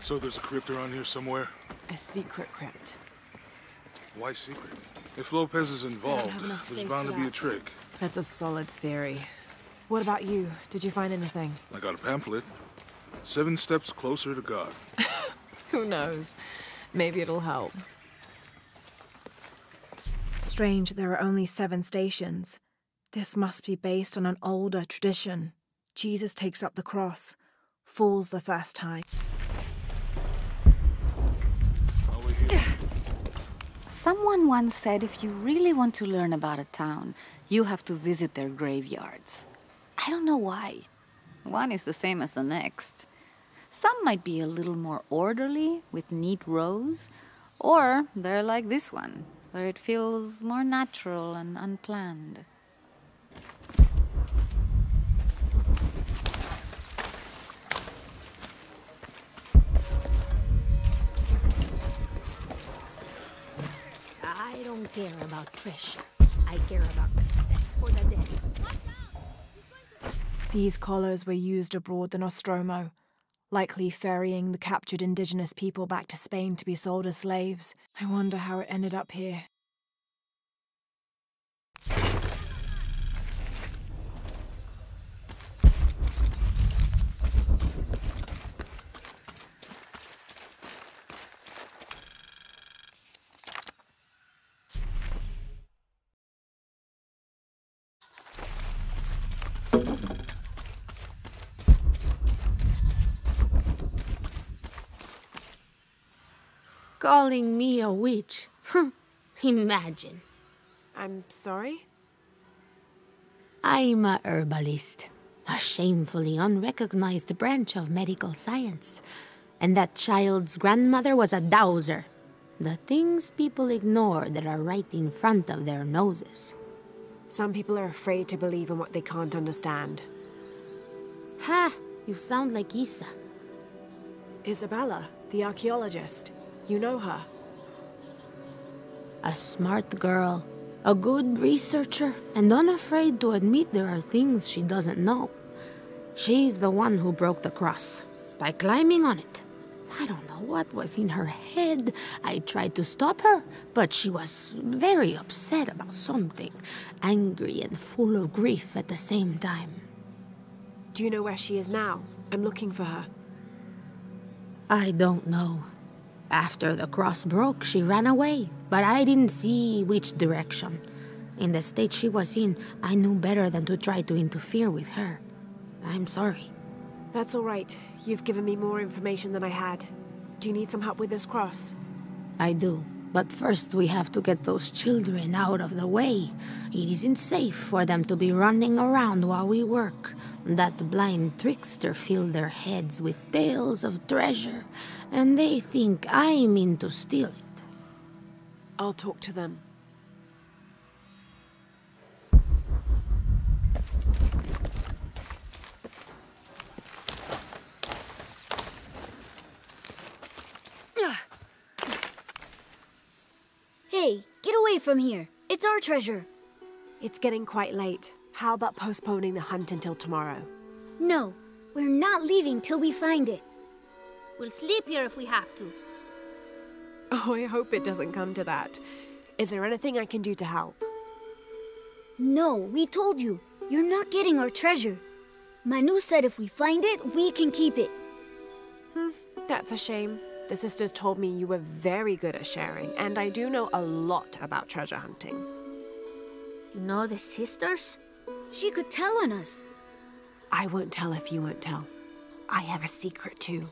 So there's a crypt around here somewhere? a secret crypt. Why secret? If Lopez is involved, there's bound to be a trick. That's a solid theory. What about you? Did you find anything? I got a pamphlet. 7 steps closer to God. Who knows? Maybe it'll help. Strange, there are only 7 stations. This must be based on an older tradition. Jesus takes up the cross, falls the first time. Someone once said if you really want to learn about a town, you have to visit their graveyards. I don't know why. One is the same as the next. Some might be a little more orderly, with neat rows, or they're like this one, where it feels more natural and unplanned. I don't care about treasure. I care about respect for the dead. These collars were used abroad the Nostromo, likely ferrying the captured indigenous people back to Spain to be sold as slaves. I wonder how it ended up here. Calling me a witch? Imagine. I'm sorry? I'm a herbalist, a shamefully unrecognized branch of medical science. And that child's grandmother was a dowser. The things people ignore that are right in front of their noses. Some people are afraid to believe in what they can't understand. Ha! You sound like Isa. Isabella, the archaeologist. You know her. A smart girl, a good researcher, and unafraid to admit there are things she doesn't know. She's the one who broke the cross, by climbing on it. I don't know what was in her head. I tried to stop her, but she was very upset about something, angry and full of grief at the same time. Do you know where she is now? I'm looking for her. I don't know. After the cross broke, she ran away, but I didn't see which direction. In the state she was in, I knew better than to try to interfere with her. I'm sorry. That's all right. You've given me more information than I had. Do you need some help with this cross? I do. But first we have to get those children out of the way. It isn't safe for them to be running around while we work. That blind trickster filled their heads with tales of treasure, and they think I mean to steal it. I'll talk to them. Hey, get away from here. It's our treasure. It's getting quite late. How about postponing the hunt until tomorrow? No, we're not leaving till we find it. We'll sleep here if we have to. Oh, I hope it doesn't come to that. Is there anything I can do to help? No, we told you. You're not getting our treasure. Manu said if we find it, we can keep it. That's a shame. The sisters told me you were very good at sharing, and I do know a lot about treasure hunting. You know the sisters? She could tell on us. I won't tell if you won't tell. I have a secret too.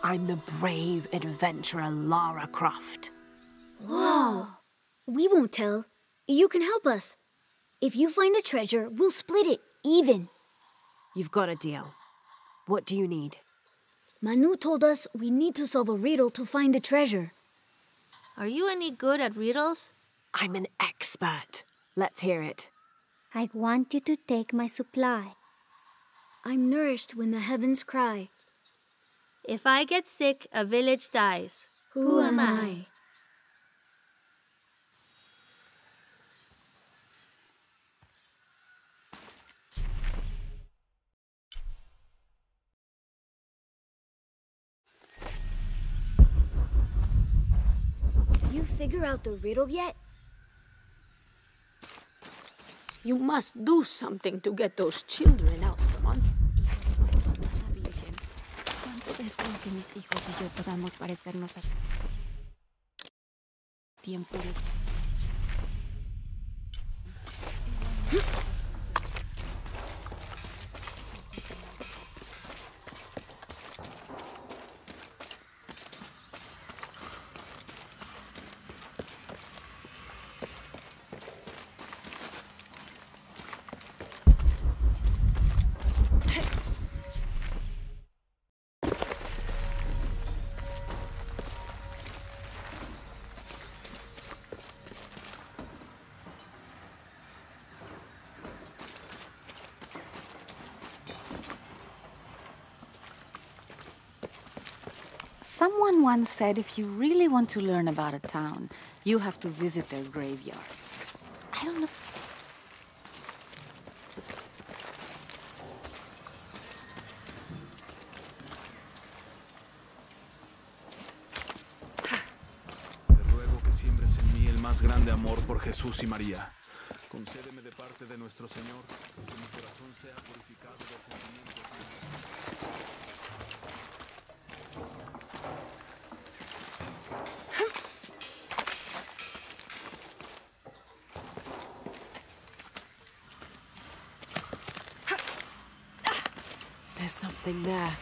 I'm the brave adventurer Lara Croft. Whoa! We won't tell. You can help us. If you find the treasure, we'll split it, even. You've got a deal. What do you need? Manu told us we need to solve a riddle to find the treasure. Are you any good at riddles? I'm an expert. Let's hear it. I want you to take my supply. I'm nourished when the heavens cry. If I get sick, a village dies. Who am I? You figure out the riddle yet? You must do something to get those children out, come on. ¿Cuánto deseo que mis hijos y yo podamos parecernos a tiempo de... Someone once said if you really want to learn about a town, you have to visit their graveyards. I don't know. Te ruego que siembres en mí el más grande amor por Jesús y María. Concédeme de parte de nuestro Señor que mi corazón sea purificado de sentimientos. There's something there.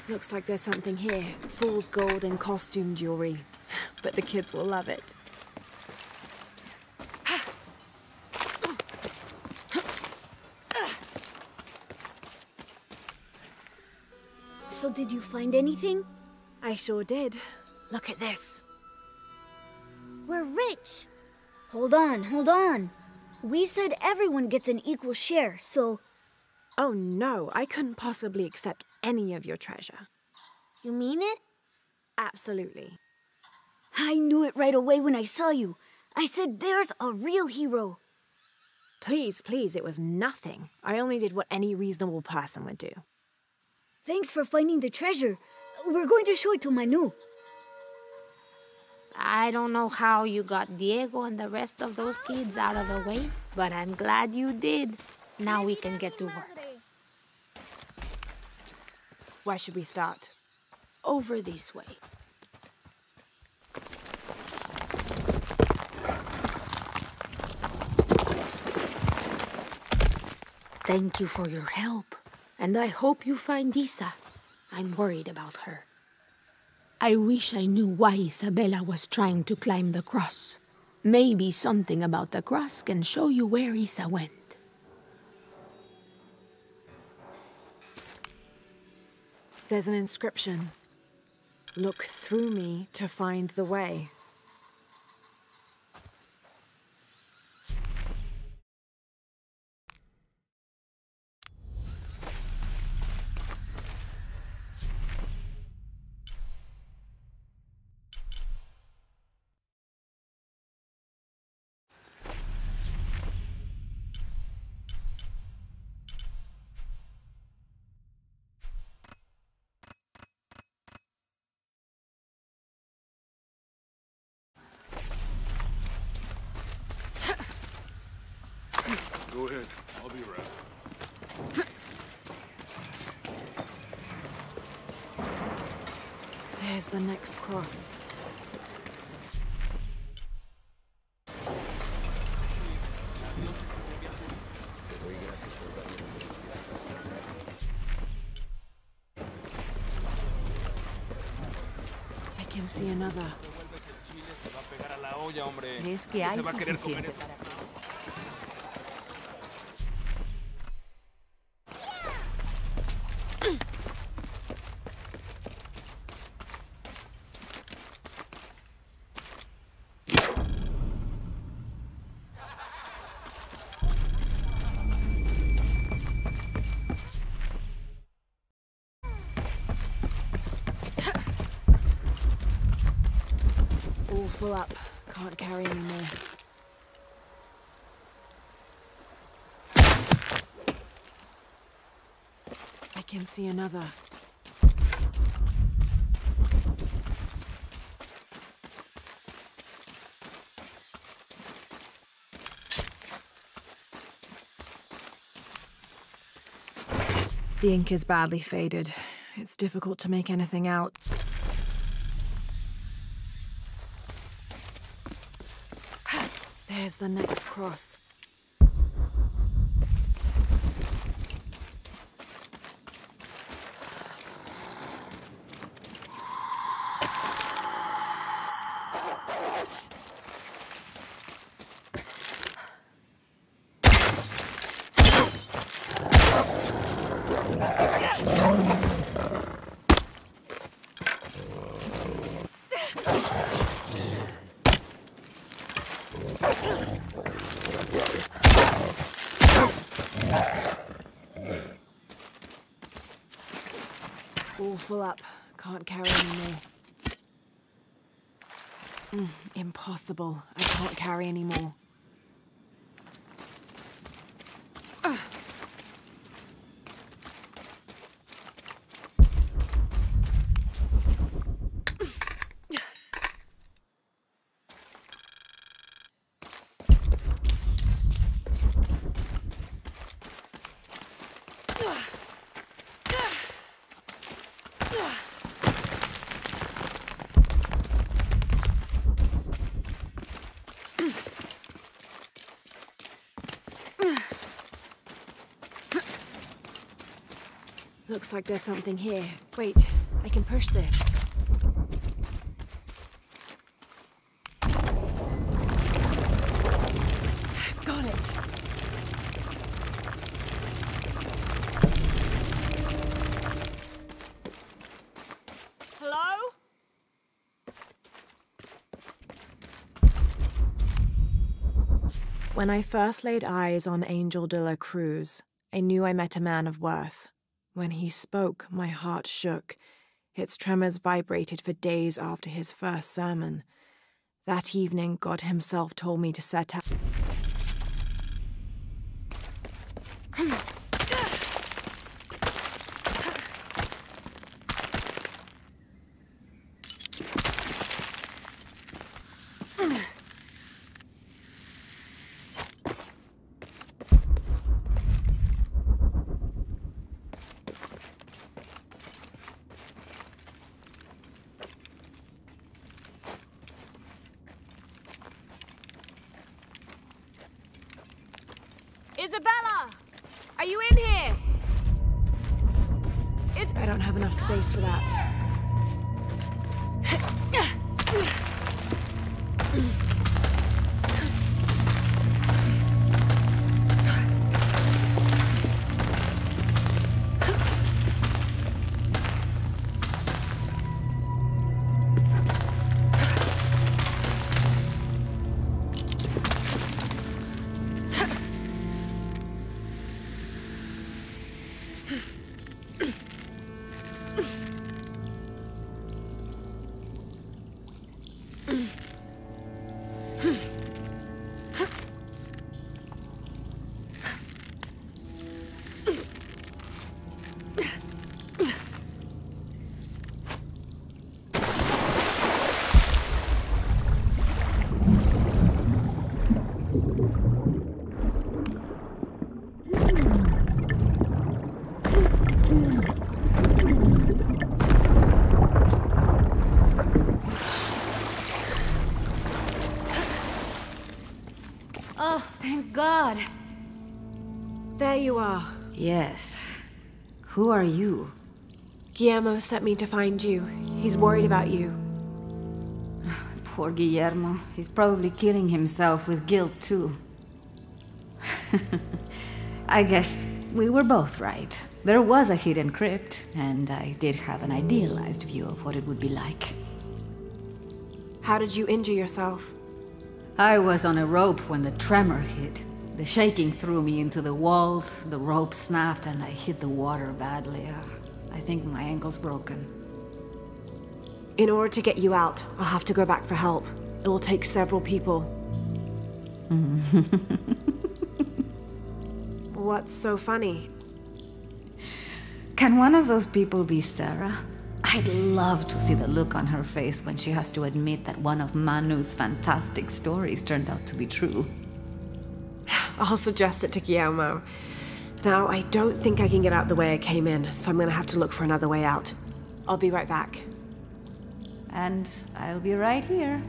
Looks like there's something here. Fool's gold and costume jewelry. But the kids will love it. So did you find anything? I sure did. Look at this. We're rich. Hold on, hold on. We said everyone gets an equal share, so... Oh no, I couldn't possibly accept any of your treasure. You mean it? Absolutely. I knew it right away when I saw you. I said, there's a real hero. Please, please, it was nothing. I only did what any reasonable person would do. Thanks for finding the treasure. We're going to show it to Manu. I don't know how you got Diego and the rest of those kids out of the way, but I'm glad you did. Now we can get to work. Where should we start? Over this way. Thank you for your help, and I hope you find Isa. I'm worried about her. I wish I knew why Isabella was trying to climb the cross. Maybe something about the cross can show you where Isa went. There's an inscription. Look through me to find the way. There's the next cross. I can see another. ¿Crees que hay suficiente para... All full up. Can't carry anymore. I can see another. The ink is badly faded. It's difficult to make anything out. There's the next cross. All full up. Can't carry anymore. Impossible. I can't carry anymore. Looks like there's something here. Wait, I can push this. Got it. Hello? When I first laid eyes on Angel de la Cruz, I knew I met a man of worth. When he spoke, my heart shook. Its tremors vibrated for days after his first sermon. That evening, God himself told me to set out. Isabella! Are you in here? I don't have enough space for that. God! There you are. Yes. Who are you? Guillermo sent me to find you. He's worried about you. Poor Guillermo. He's probably killing himself with guilt, too. I guess we were both right. There was a hidden crypt, and I did have an idealized view of what it would be like. How did you injure yourself? I was on a rope when the tremor hit. The shaking threw me into the walls, the rope snapped, and I hit the water badly. I think my ankle's broken. In order to get you out, I'll have to go back for help. It will take several people. What's so funny? Can one of those people be Sarah? I'd love to see the look on her face when she has to admit that one of Manu's fantastic stories turned out to be true. I'll suggest it to Guillermo. Now, I don't think I can get out the way I came in, so I'm gonna have to look for another way out. I'll be right back. And I'll be right here.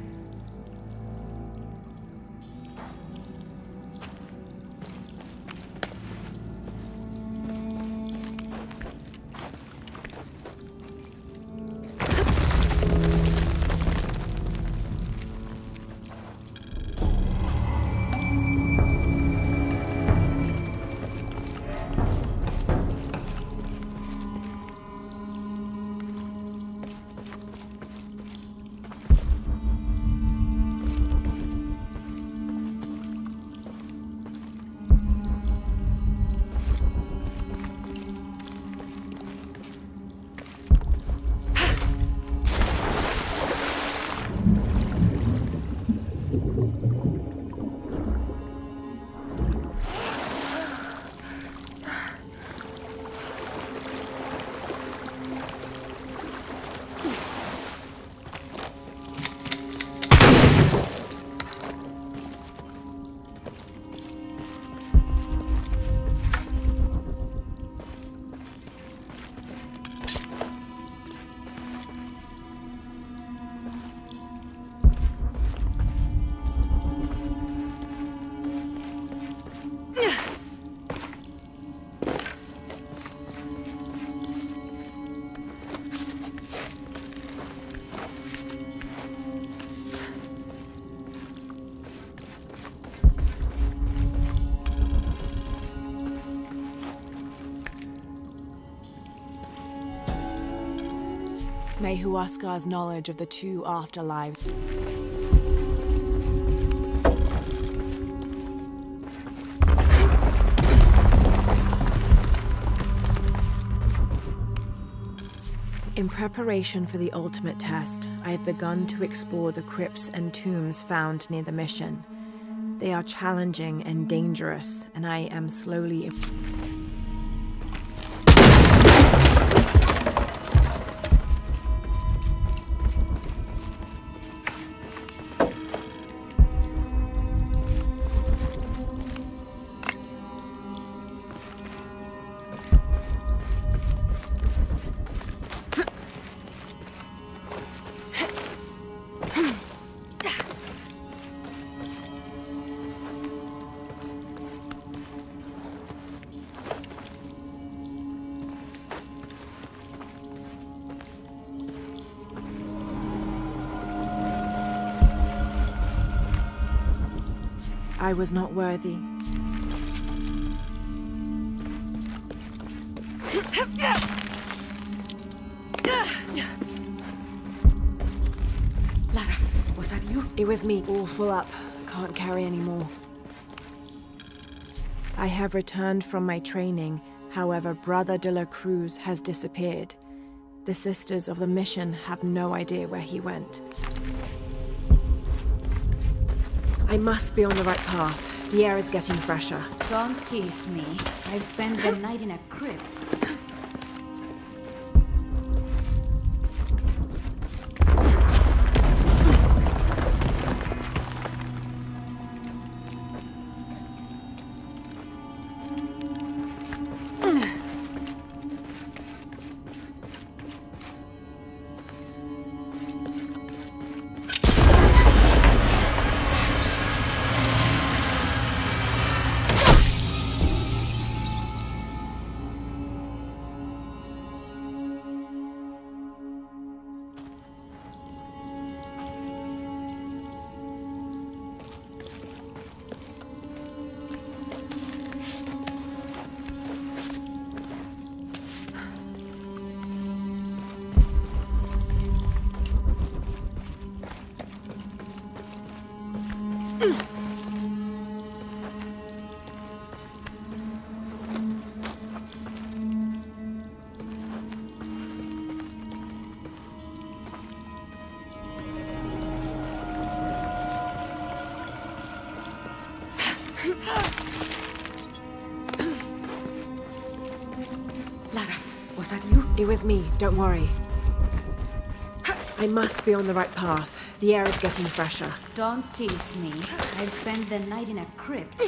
May Huascar's knowledge of the two afterlives. In preparation for the ultimate test, I have begun to explore the crypts and tombs found near the mission. They are challenging and dangerous, and I am slowly... I was not worthy. Lara, was that you? It was me, all full up. Can't carry anymore. I have returned from my training, however, Brother de la Cruz has disappeared. The sisters of the mission have no idea where he went. I must be on the right path. The air is getting fresher. Don't tease me. I've spent the night in a crypt. Lara, was that you? It was me, don't worry. I must be on the right path. The air is getting fresher. Don't tease me. I've spent the night in a crypt.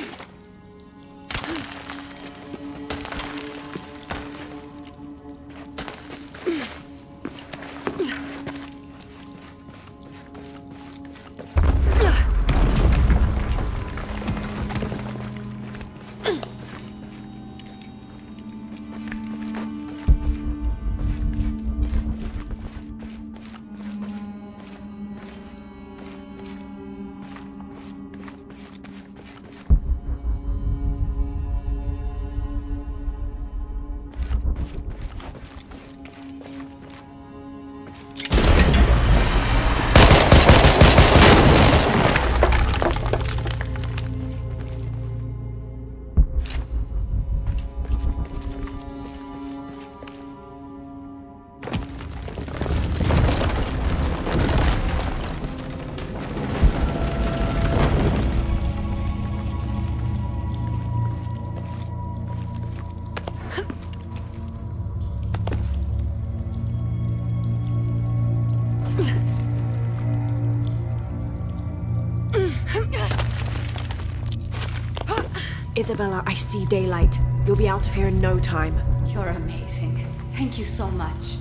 Isabella, I see daylight. You'll be out of here in no time. You're amazing. Thank you so much.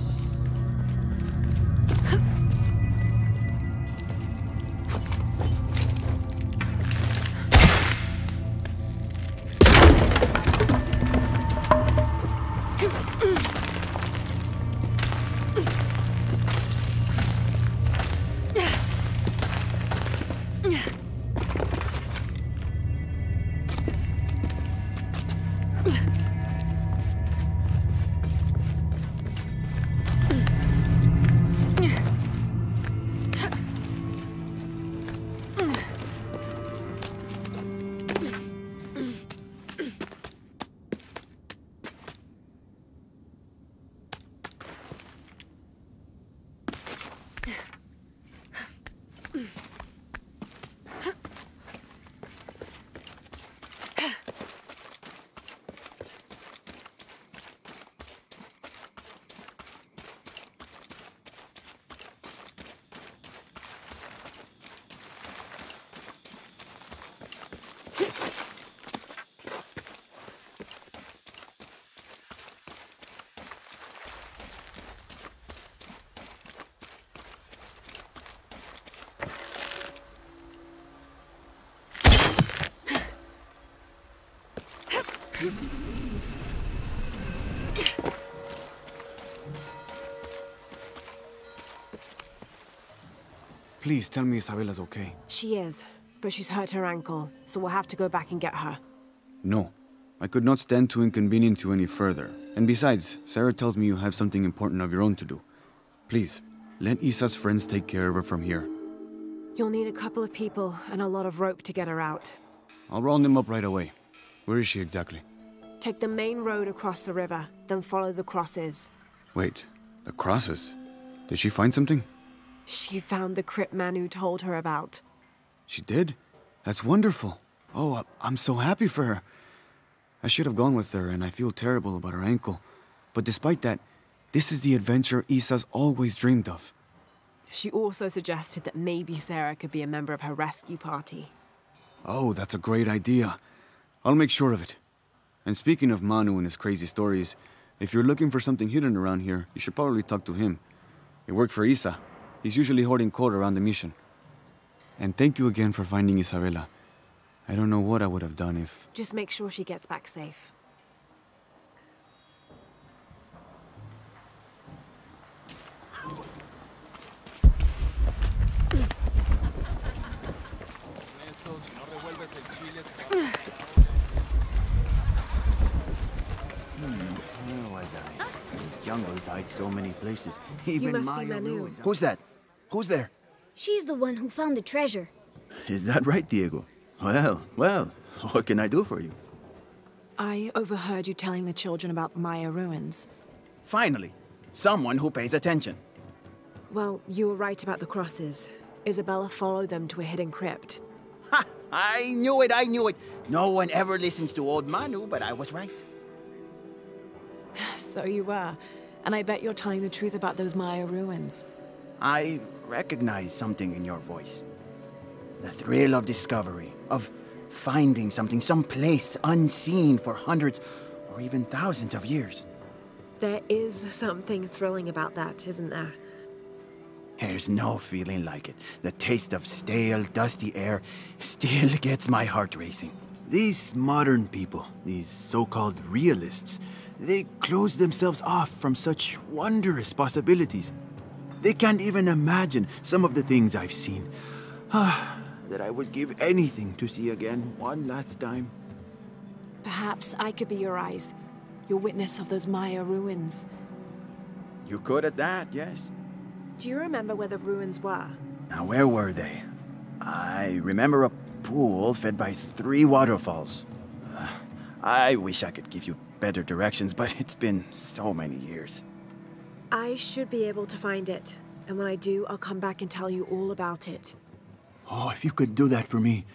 Please tell me Isabella's okay. She is, but she's hurt her ankle, so we'll have to go back and get her. No. I could not stand to inconvenience you any further. And besides, Sarah tells me you have something important of your own to do. Please, let Isa's friends take care of her from here. You'll need a couple of people and a lot of rope to get her out. I'll round them up right away. Where is she exactly? Take the main road across the river, then follow the crosses. Wait, the crosses? Did she find something? She found the crypt man who told her about. She did? That's wonderful. Oh, I'm so happy for her. I should have gone with her, and I feel terrible about her ankle. But despite that, this is the adventure Isa's always dreamed of. She also suggested that maybe Sarah could be a member of her rescue party. Oh, that's a great idea. I'll make sure of it. And speaking of Manu and his crazy stories, if you're looking for something hidden around here, you should probably talk to him. It worked for Isa. He's usually hoarding coal around the mission. And thank you again for finding Isabella. I don't know what I would have done if... Just make sure she gets back safe. Where was I? These jungles hide so many places. Even must be Maya Manu. ruins. Who's that? Who's there? She's the one who found the treasure. Is that right, Diego? Well, what can I do for you? I overheard you telling the children about Maya ruins. Finally, someone who pays attention. Well, you were right about the crosses. Isabella followed them to a hidden crypt. Ha! I knew it! No one ever listens to old Manu, but I was right. So you were. And I bet you're telling the truth about those Maya ruins. I recognize something in your voice. The thrill of discovery, of finding something, some place unseen for hundreds or even thousands of years. There is something thrilling about that, isn't there? There's no feeling like it. The taste of stale, dusty air still gets my heart racing. These modern people, these so-called realists, they close themselves off from such wondrous possibilities. They can't even imagine some of the things I've seen. That I would give anything to see again one last time. Perhaps I could be your eyes, your witness of those Maya ruins. You could at that, yes. Do you remember where the ruins were? Now, where were they? I remember a pool fed by 3 waterfalls. I wish I could give you better directions, but it's been so many years. I should be able to find it. And when I do, I'll come back and tell you all about it. Oh, if you could do that for me.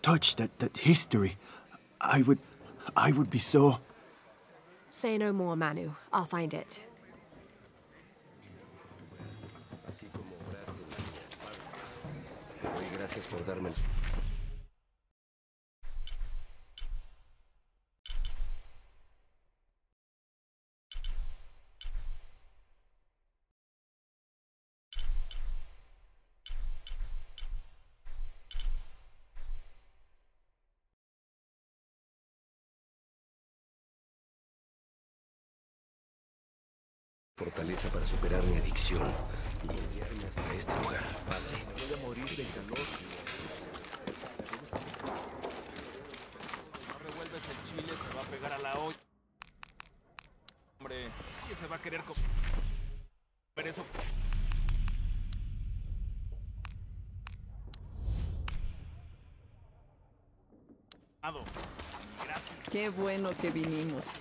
Touch that history. I would be so... Say no more, Manu. I'll find it. Gracias por darme. Fortaleza para superar mi adicción y enviarme hasta este lugar, padre. Voy a morir de calor. No revuelves el chile, se va a pegar a la olla. Hombre, ¿quién se va a querer comer eso? Qué bueno que vinimos.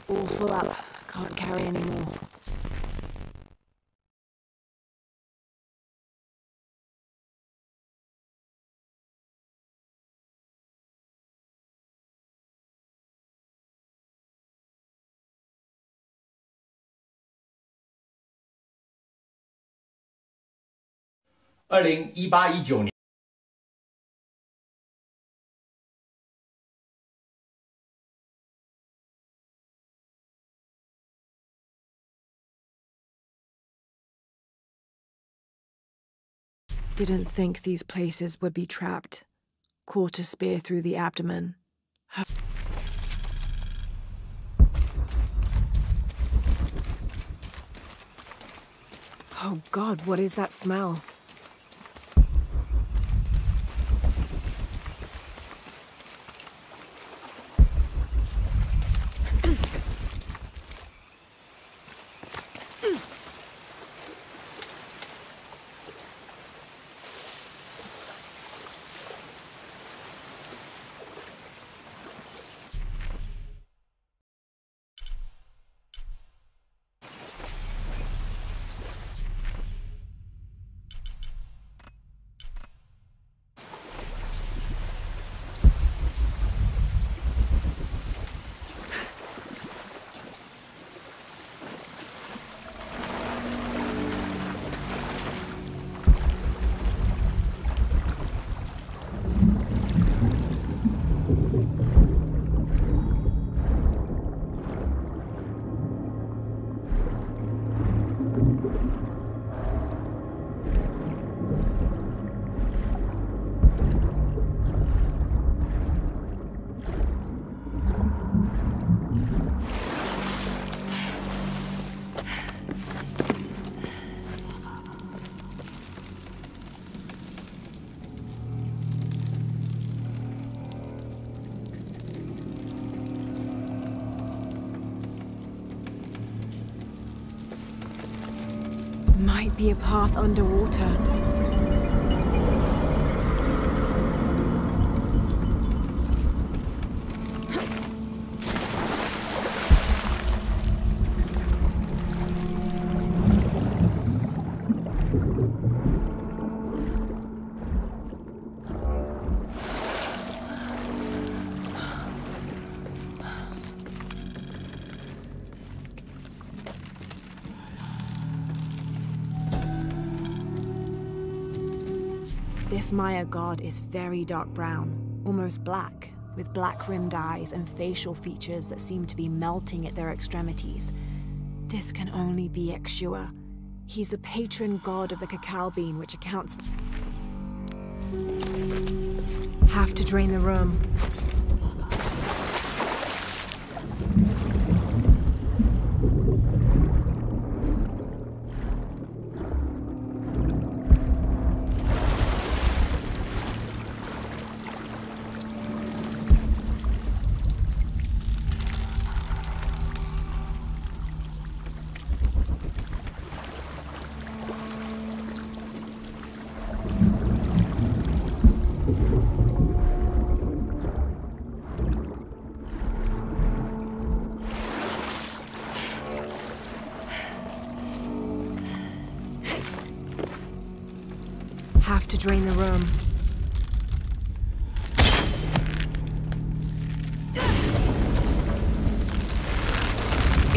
All full up. Can't carry any more. (2018-19 年 Didn't think these places would be trapped. Caught a spear through the abdomen. Oh God, what is that smell? Might be a path underwater. This Maya god is very dark brown, almost black, with black-rimmed eyes and facial features that seem to be melting at their extremities. This can only be Exua. He's the patron god of the cacao bean, which accounts for... Have to drain the room. Have to drain the room.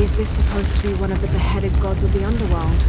Is this supposed to be one of the beheaded gods of the underworld?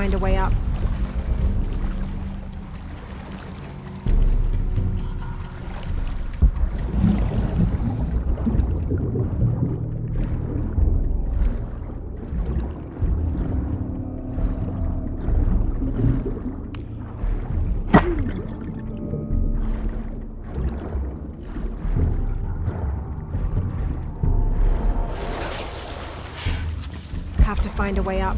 find a way up. Have to find a way up.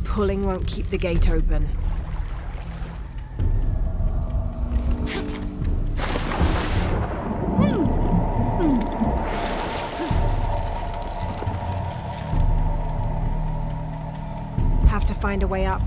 Pulling won't keep the gate open. Have to find a way up.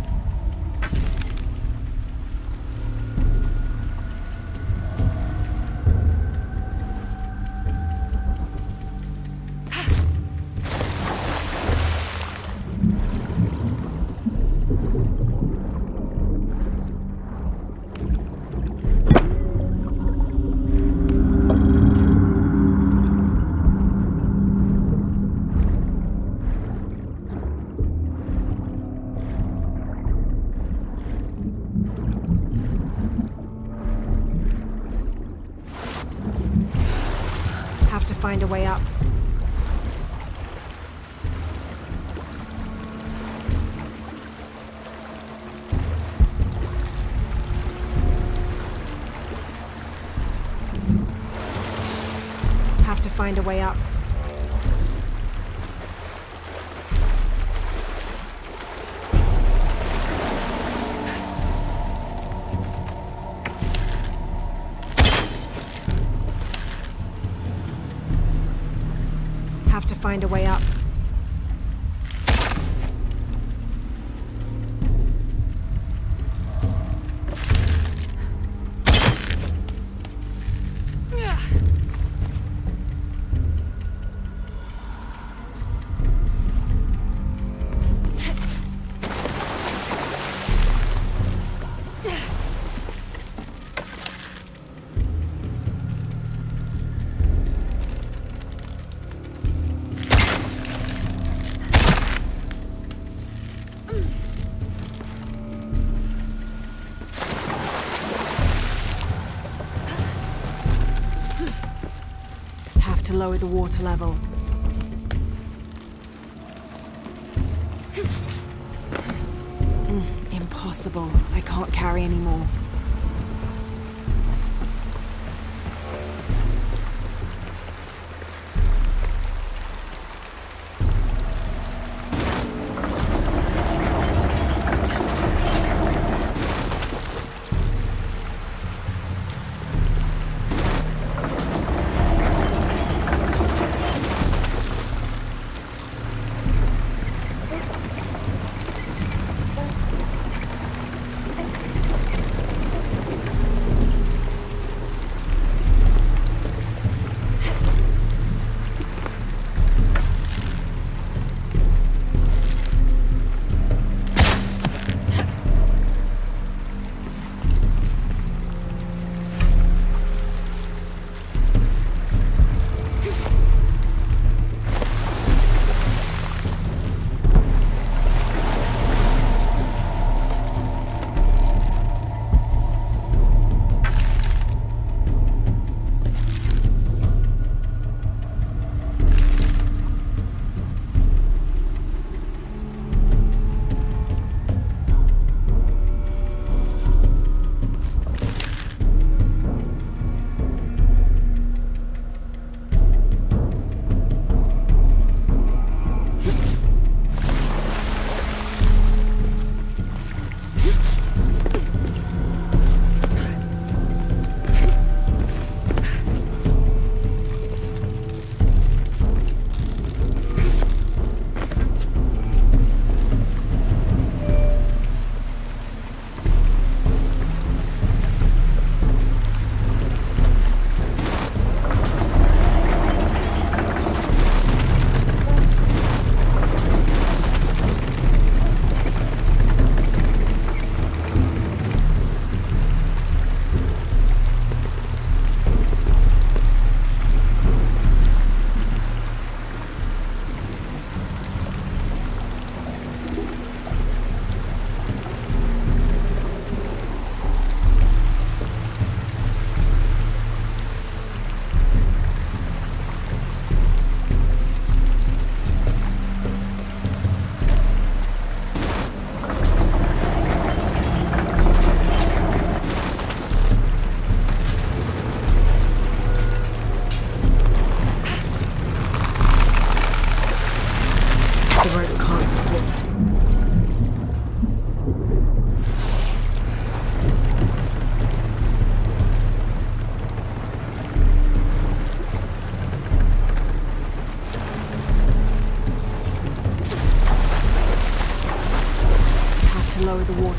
Have to find a way up. Have to find a way up. Have to find a way up. Have to lower the water level. Impossible. I can't carry anymore.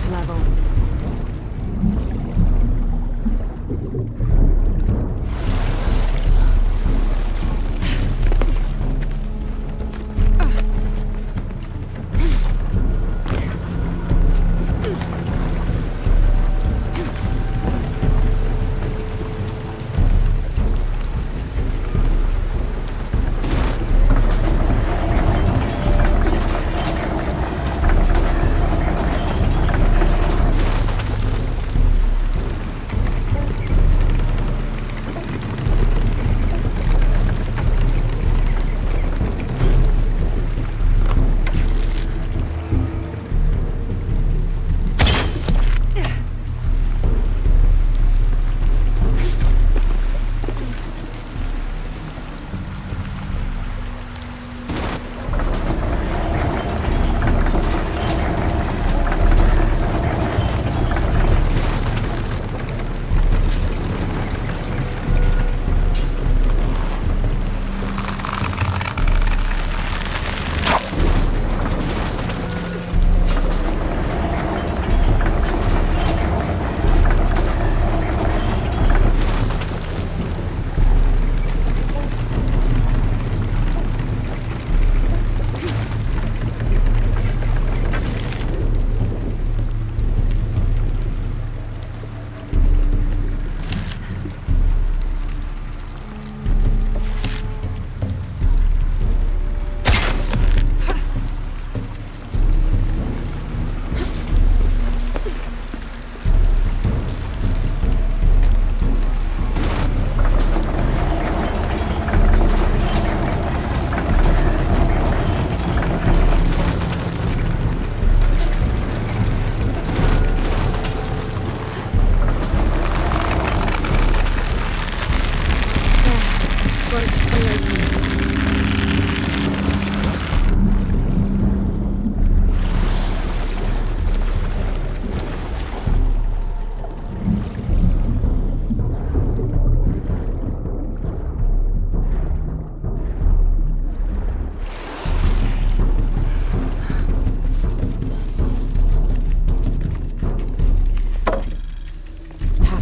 water level.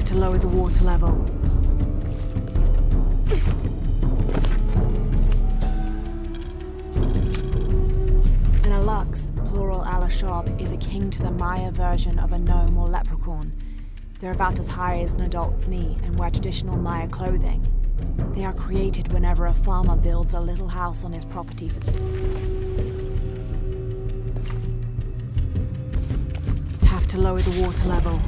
To lower the water level. An alux, plural alashab, is akin to the Maya version of a gnome or leprechaun. They're about as high as an adult's knee and wear traditional Maya clothing. They are created whenever a farmer builds a little house on his property for have to lower the water level.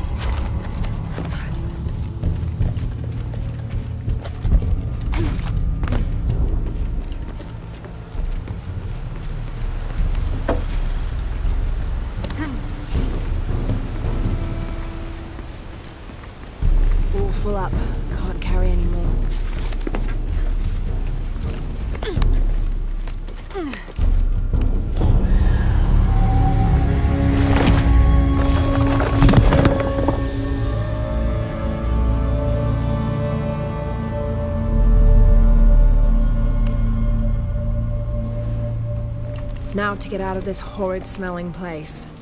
Full up. Can't carry anymore. Now to get out of this horrid smelling place.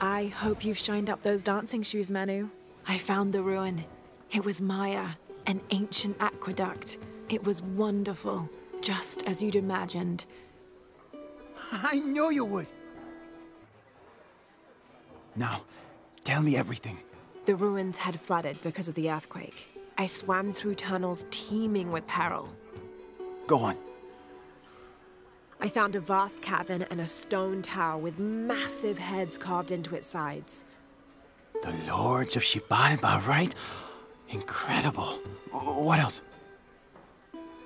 I hope you've shined up those dancing shoes, Manu. I found the ruin. It was Maya, an ancient aqueduct. It was wonderful, just as you'd imagined. I knew you would! Now, tell me everything. The ruins had flooded because of the earthquake. I swam through tunnels teeming with peril. Go on. I found a vast cavern and a stone tower with massive heads carved into its sides. The Lords of Xibalba, right? Incredible. What else?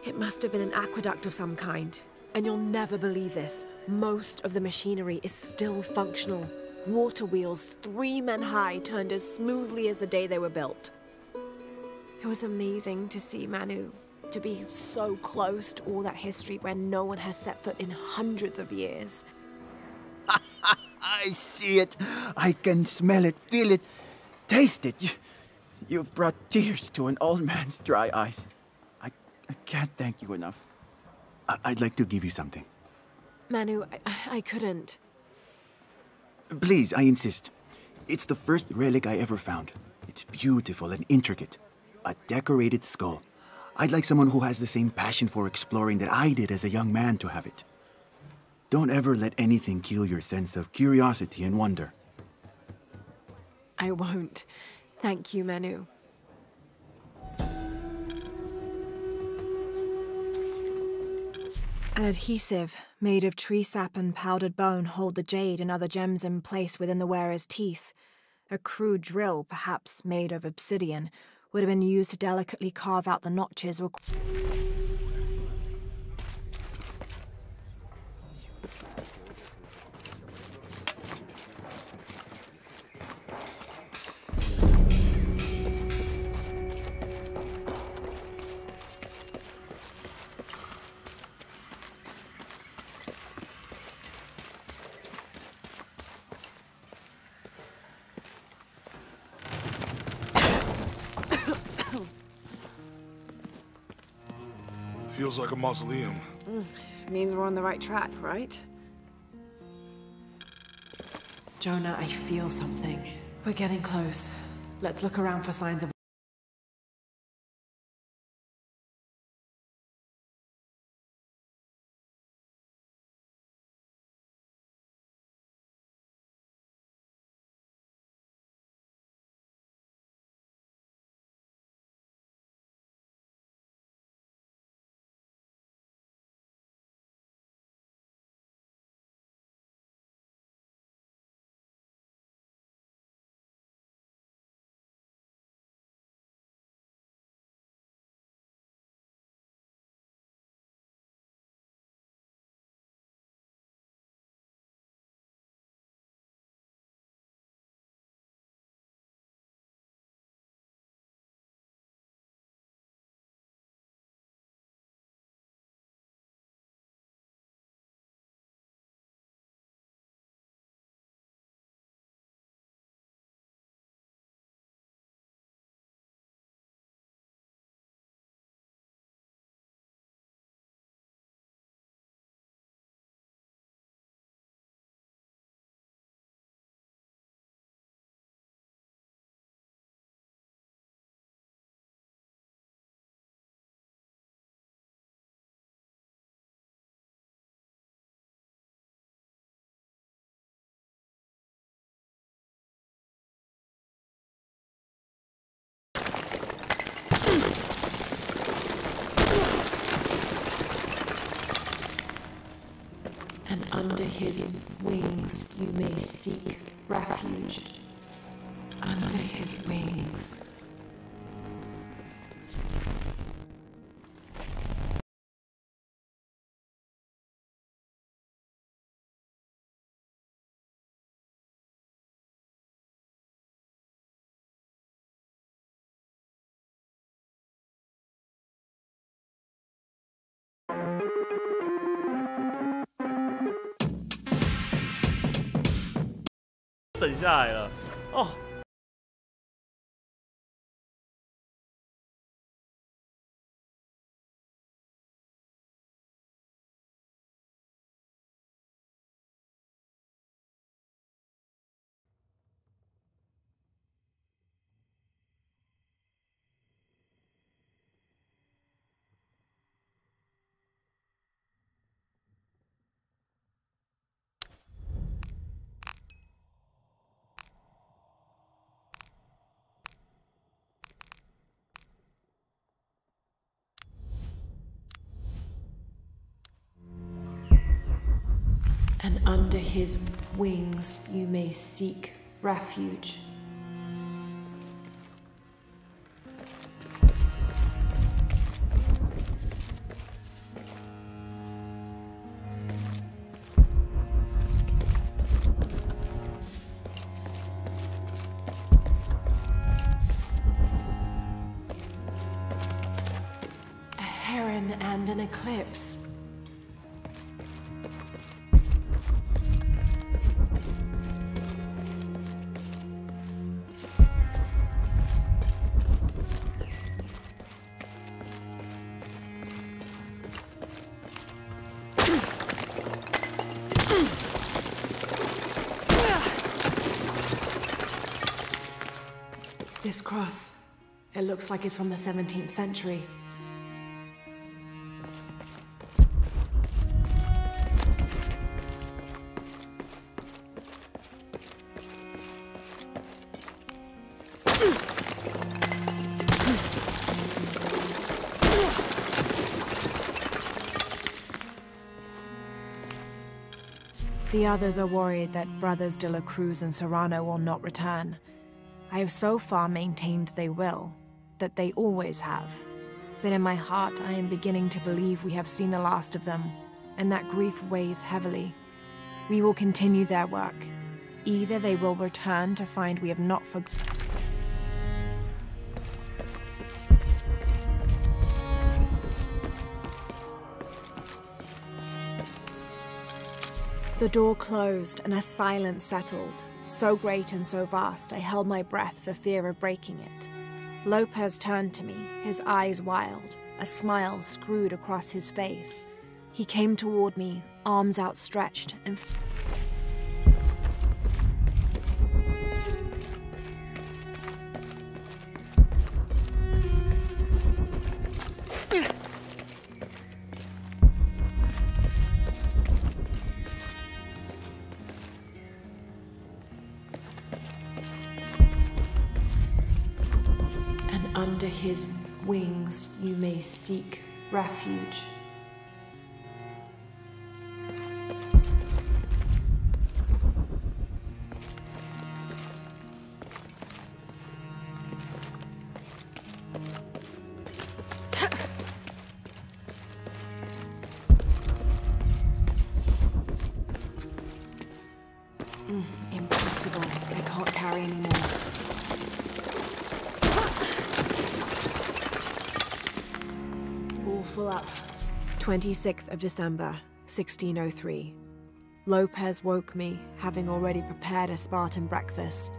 It must have been an aqueduct of some kind. And you'll never believe this. Most of the machinery is still functional. Water wheels 3 men high turned as smoothly as the day they were built. It was amazing to see, Manu. To be so close to all that history where no one has set foot in hundreds of years. I see it. I can smell it, feel it, taste it. You've brought tears to an old man's dry eyes. I can't thank you enough. I'd like to give you something. Manu, I couldn't. Please, I insist. It's the first relic I ever found. It's beautiful and intricate. A decorated skull. I'd like someone who has the same passion for exploring that I did as a young man to have it. Don't ever let anything kill your sense of curiosity and wonder. I won't. Thank you, Manu. An adhesive made of tree sap and powdered bone hold the jade and other gems in place within the wearer's teeth. A crude drill, perhaps made of obsidian, would have been used to delicately carve out the notches Feels like a mausoleum. Means we're on the right track, right? Jonah, I feel something. We're getting close. Let's look around for signs of... And under his wings you may seek refuge. Under his wings.省下来了哦。his wings you may seek refuge. A heron and an eclipse. This cross, it looks like it's from the 17th century. The others are worried that Brothers de la Cruz and Serrano will not return. I have so far maintained they will, that they always have. But in my heart, I am beginning to believe we have seen the last of them, and that grief weighs heavily. We will continue their work. Either they will return to find we have not forgotten. The door closed and a silence settled. So great and so vast, I held my breath for fear of breaking it. Lopez turned to me, his eyes wild, a smile screwed across his face. He came toward me, arms outstretched, and under his wings you may seek refuge. Impossible. I can't carry anymore. Full up. 26th of December, 1603. Lopez woke me, having already prepared a Spartan breakfast.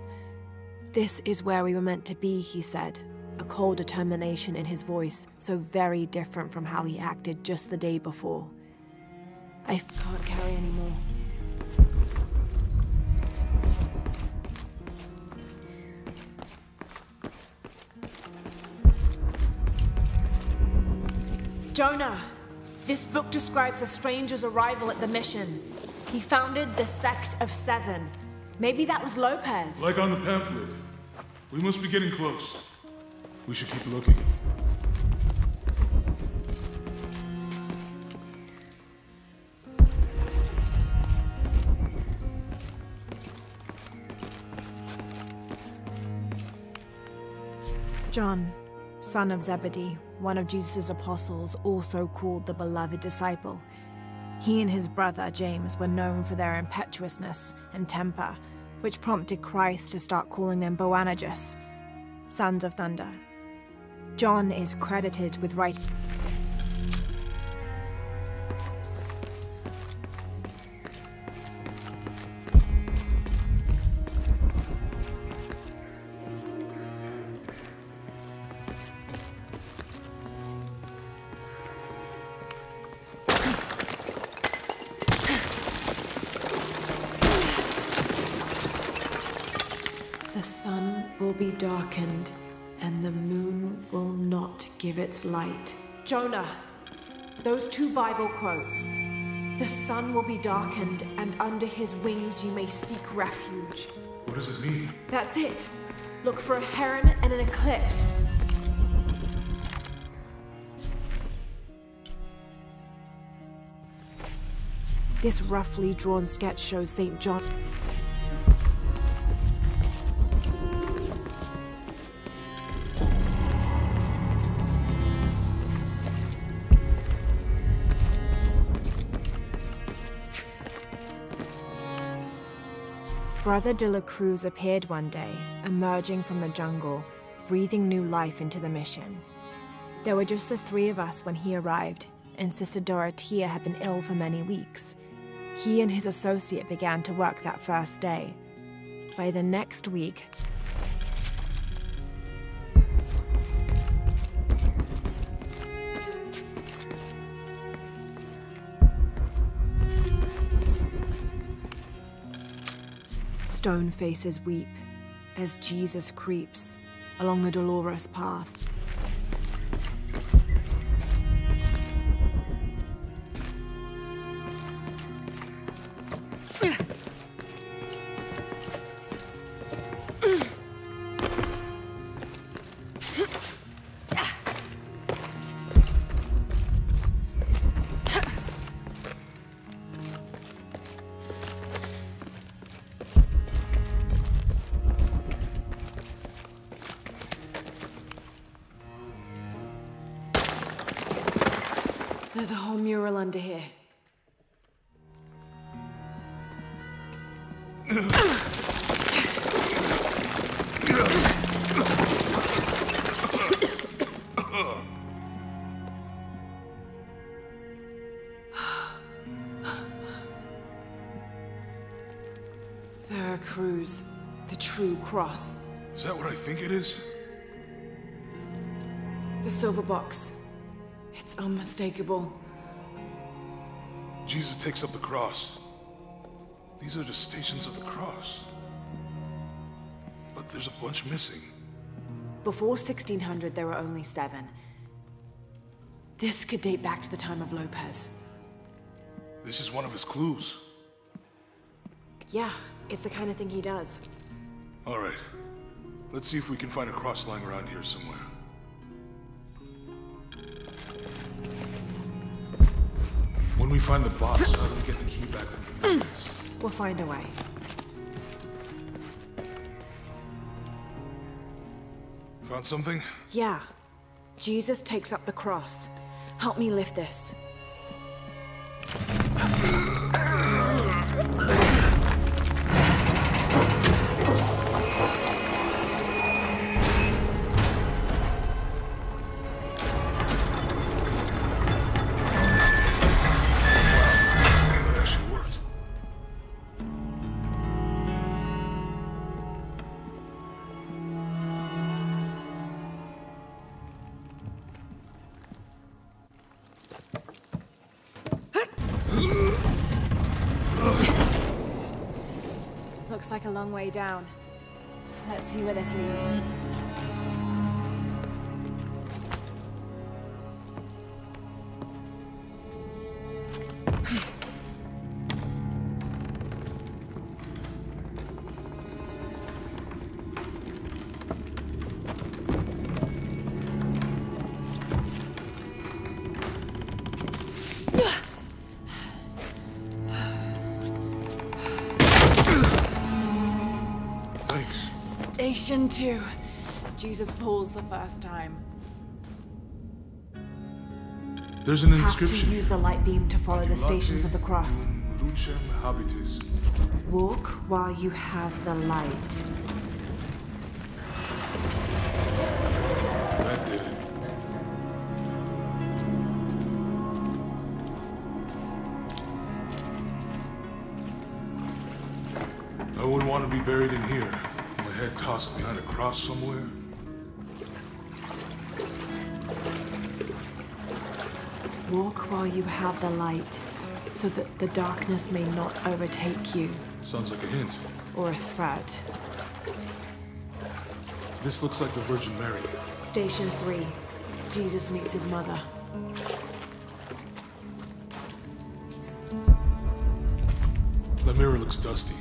This is where we were meant to be, he said, a cold determination in his voice, so very different from how he acted just the day before. I can't carry anymore. Jonah! This book describes a stranger's arrival at the mission. He founded the Sect of Seven. Maybe that was Lopez. Like on the pamphlet. We must be getting close. We should keep looking. John, son of Zebedee, one of Jesus' apostles, also called the beloved disciple. He and his brother, James, were known for their impetuousness and temper, which prompted Christ to start calling them Boanerges, sons of thunder. John is credited with writing The sun will be darkened, and the moon will not give its light. Jonah, those two Bible quotes. The sun will be darkened, and under his wings you may seek refuge. What does it mean? That's it. Look for a heron and an eclipse. This roughly drawn sketch shows St. John. Brother de la Cruz appeared one day, emerging from the jungle, breathing new life into the mission. There were just the three of us when he arrived, and Sister Dorothea had been ill for many weeks. He and his associate began to work that first day. By the next week, stone faces weep as Jesus creeps along the dolorous path. There's a whole mural under here. Veracruz, the true cross. Is that what I think it is? The silver box. It's unmistakable. Jesus takes up the cross. These are the stations of the cross. But there's a bunch missing. Before 1600, there were only 7. This could date back to the time of Lopez. This is one of his clues. Yeah, it's the kind of thing he does. All right. Let's see if we can find a cross lying around here somewhere. When we find the box, how do we get the key back from the necklace? We'll find a way. Found something? Yeah. Jesus takes up the cross. Help me lift this. Looks like a long way down. Let's see where this leads. Station 2. Jesus falls the first time. There's an inscription. Have to use the light beam to follow the stations of the cross. Lucem habitis. Walk while you have the light. That did it. I wouldn't want to be buried in here. My head tossed behind a cross somewhere. Walk while you have the light, so that the darkness may not overtake you. Sounds like a hint. Or a threat. This looks like the Virgin Mary. Station 3. Jesus meets his mother. The mirror looks dusty.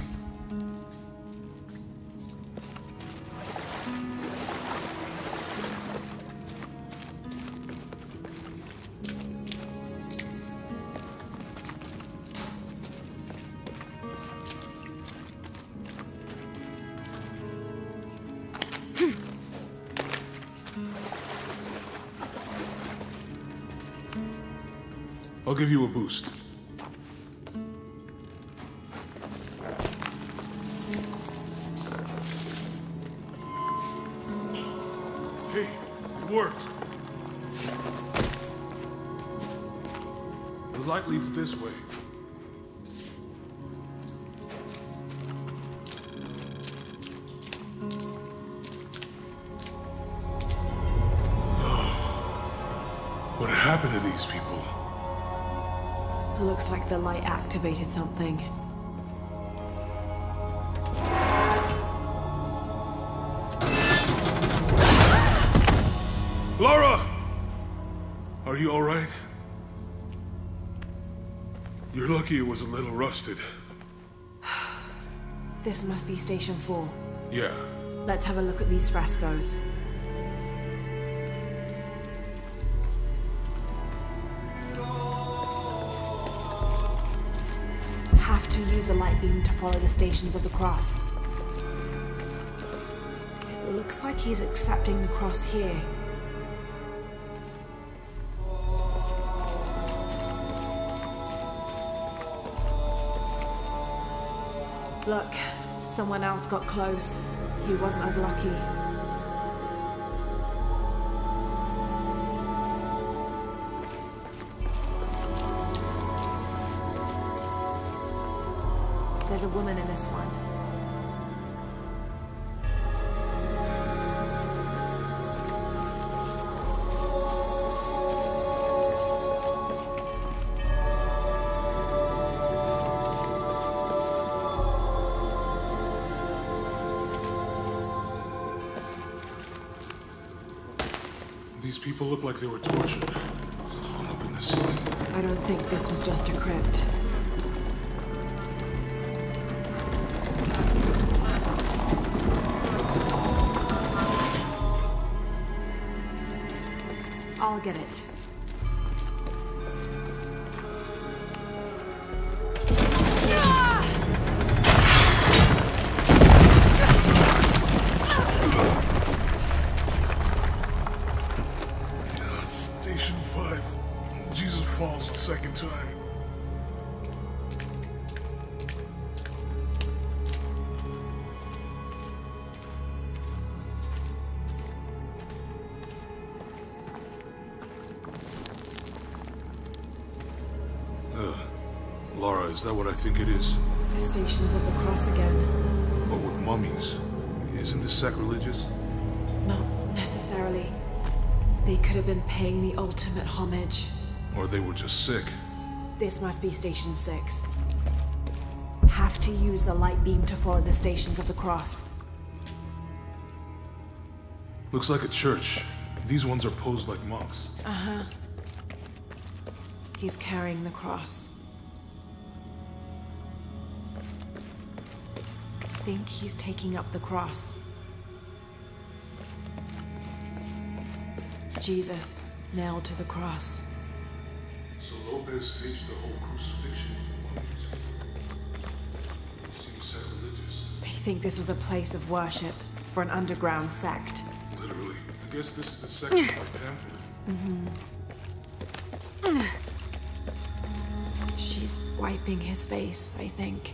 I'll give you a boost. Hey, it worked. The light leads this way. What happened to these people? It looks like the light activated something. Laura! Are you all right? You're lucky it was a little rusted. This must be Station 4. Yeah. Let's have a look at these frescoes. Have to use the light beam to follow the Stations of the Cross. It looks like he's accepting the cross here. Look, someone else got close. He wasn't as lucky. There's a woman in this one. These people look like they were tortured. Hung up in the ceiling. I don't think this was just a crypt. I'll get it. Station 5. Jesus falls the second time. Laura, is that what I think it is? The Stations of the Cross again. But with mummies. Isn't this sacrilegious? Not necessarily. They could have been paying the ultimate homage. Or they were just sick. This must be Station 6. Have to use the light beam to follow the Stations of the Cross. Looks like a church. These ones are posed like monks. Uh-huh. He's carrying the cross. I think he's taking up the cross. Jesus nailed to the cross. So Lopez staged the whole crucifixion of the mummies. Seems sacrilegious. I think this was a place of worship for an underground sect. Literally. I guess this is the second pamphlet. Mm-hmm. She's wiping his face, I think.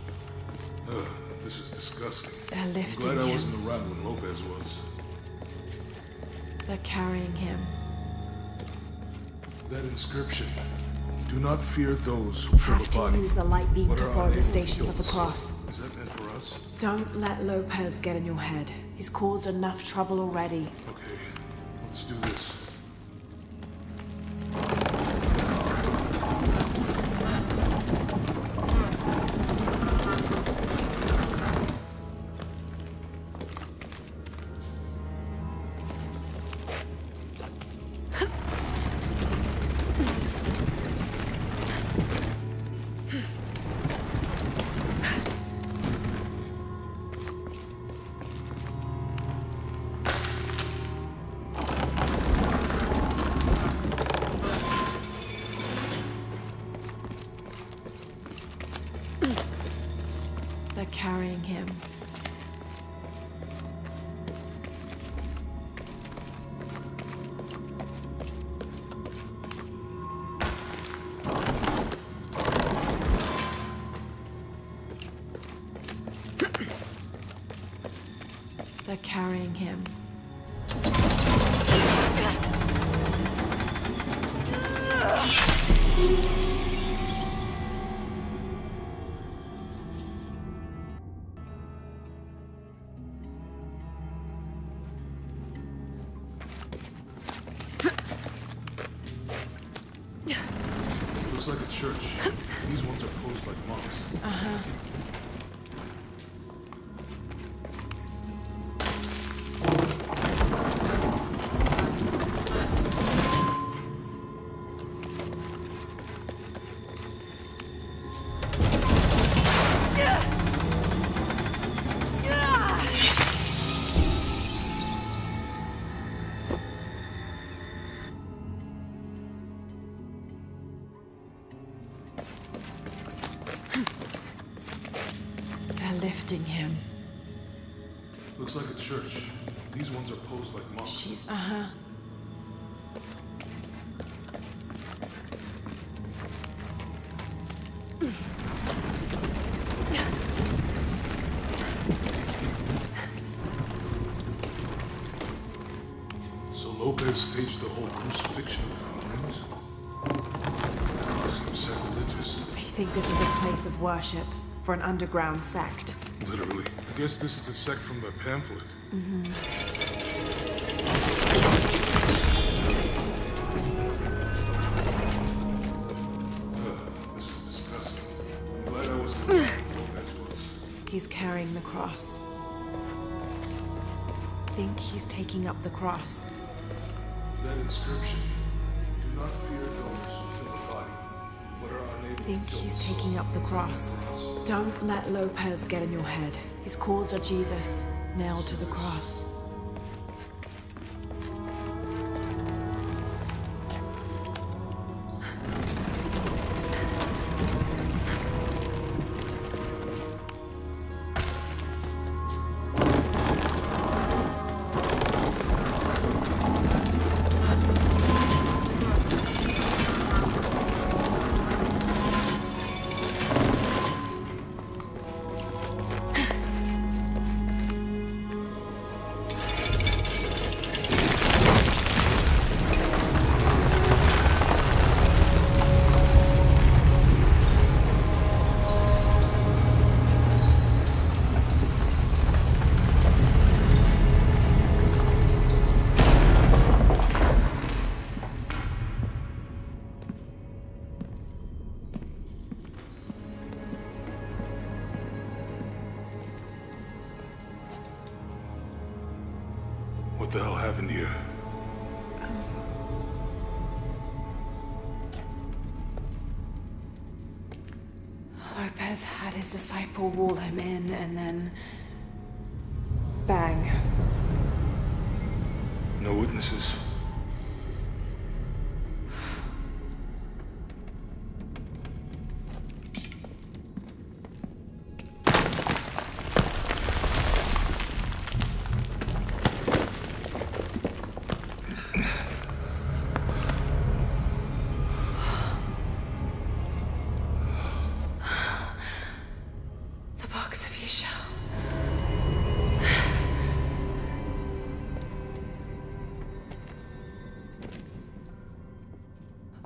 This is disgusting. They're lifting I'm glad I him. wasn't around when Lopez was. They're carrying him. That inscription. Do not fear those who kill Have the to body. use the light beam but to are follow unable the to Stations kill of the soul. cross. Is that meant for us? Don't let Lopez get in your head. He's caused enough trouble already. Okay, let's do this. They're carrying him. They're carrying him. Looks like a church. These ones are posed like monks. Uh-huh. Lifting him. Looks like a church. These ones are posed like monks. She's... Uh-huh. So Lopez staged the whole crucifixion of the nuns? Seems sacrilegious. I think this is a place of worship for an underground sect. Literally. I guess this is a sect from the pamphlet. This is disgusting. I'm glad I wasn't there when Lopez was. He's carrying the cross. I think he's taking up the cross. That inscription. Do not fear those who kill the body, but are unable to I think kill he's the soul. taking up the cross. Don't let Lopez get in your head. His calls are Jesus, nailed to the cross. What the hell happened here? Lopez had his disciple wall him in, and then... bang. No witnesses.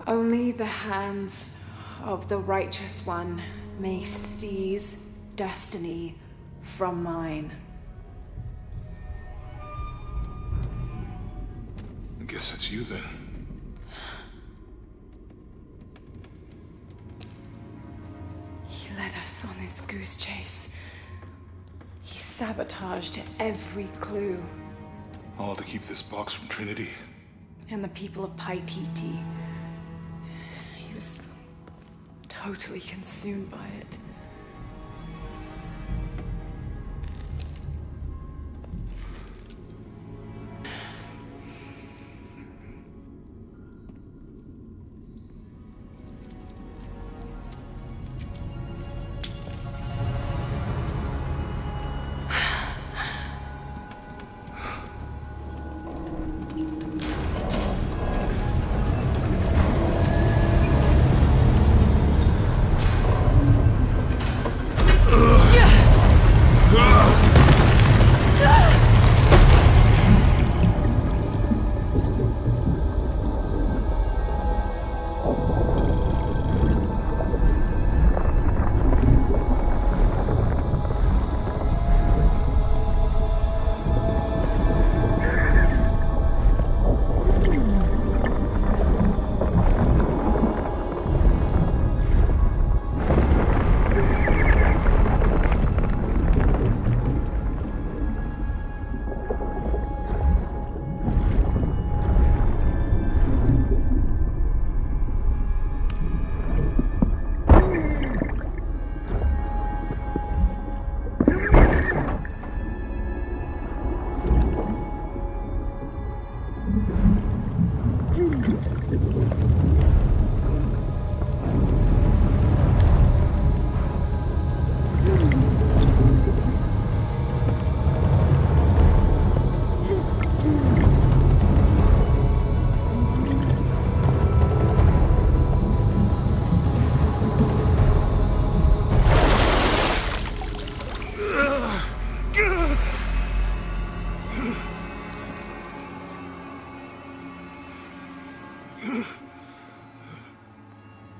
Only the hands of the righteous one may seize destiny from mine. I guess it's you then. He led us on this goose chase. He sabotaged every clue. All to keep this box from Trinity. And the people of Paititi. He was totally consumed by it.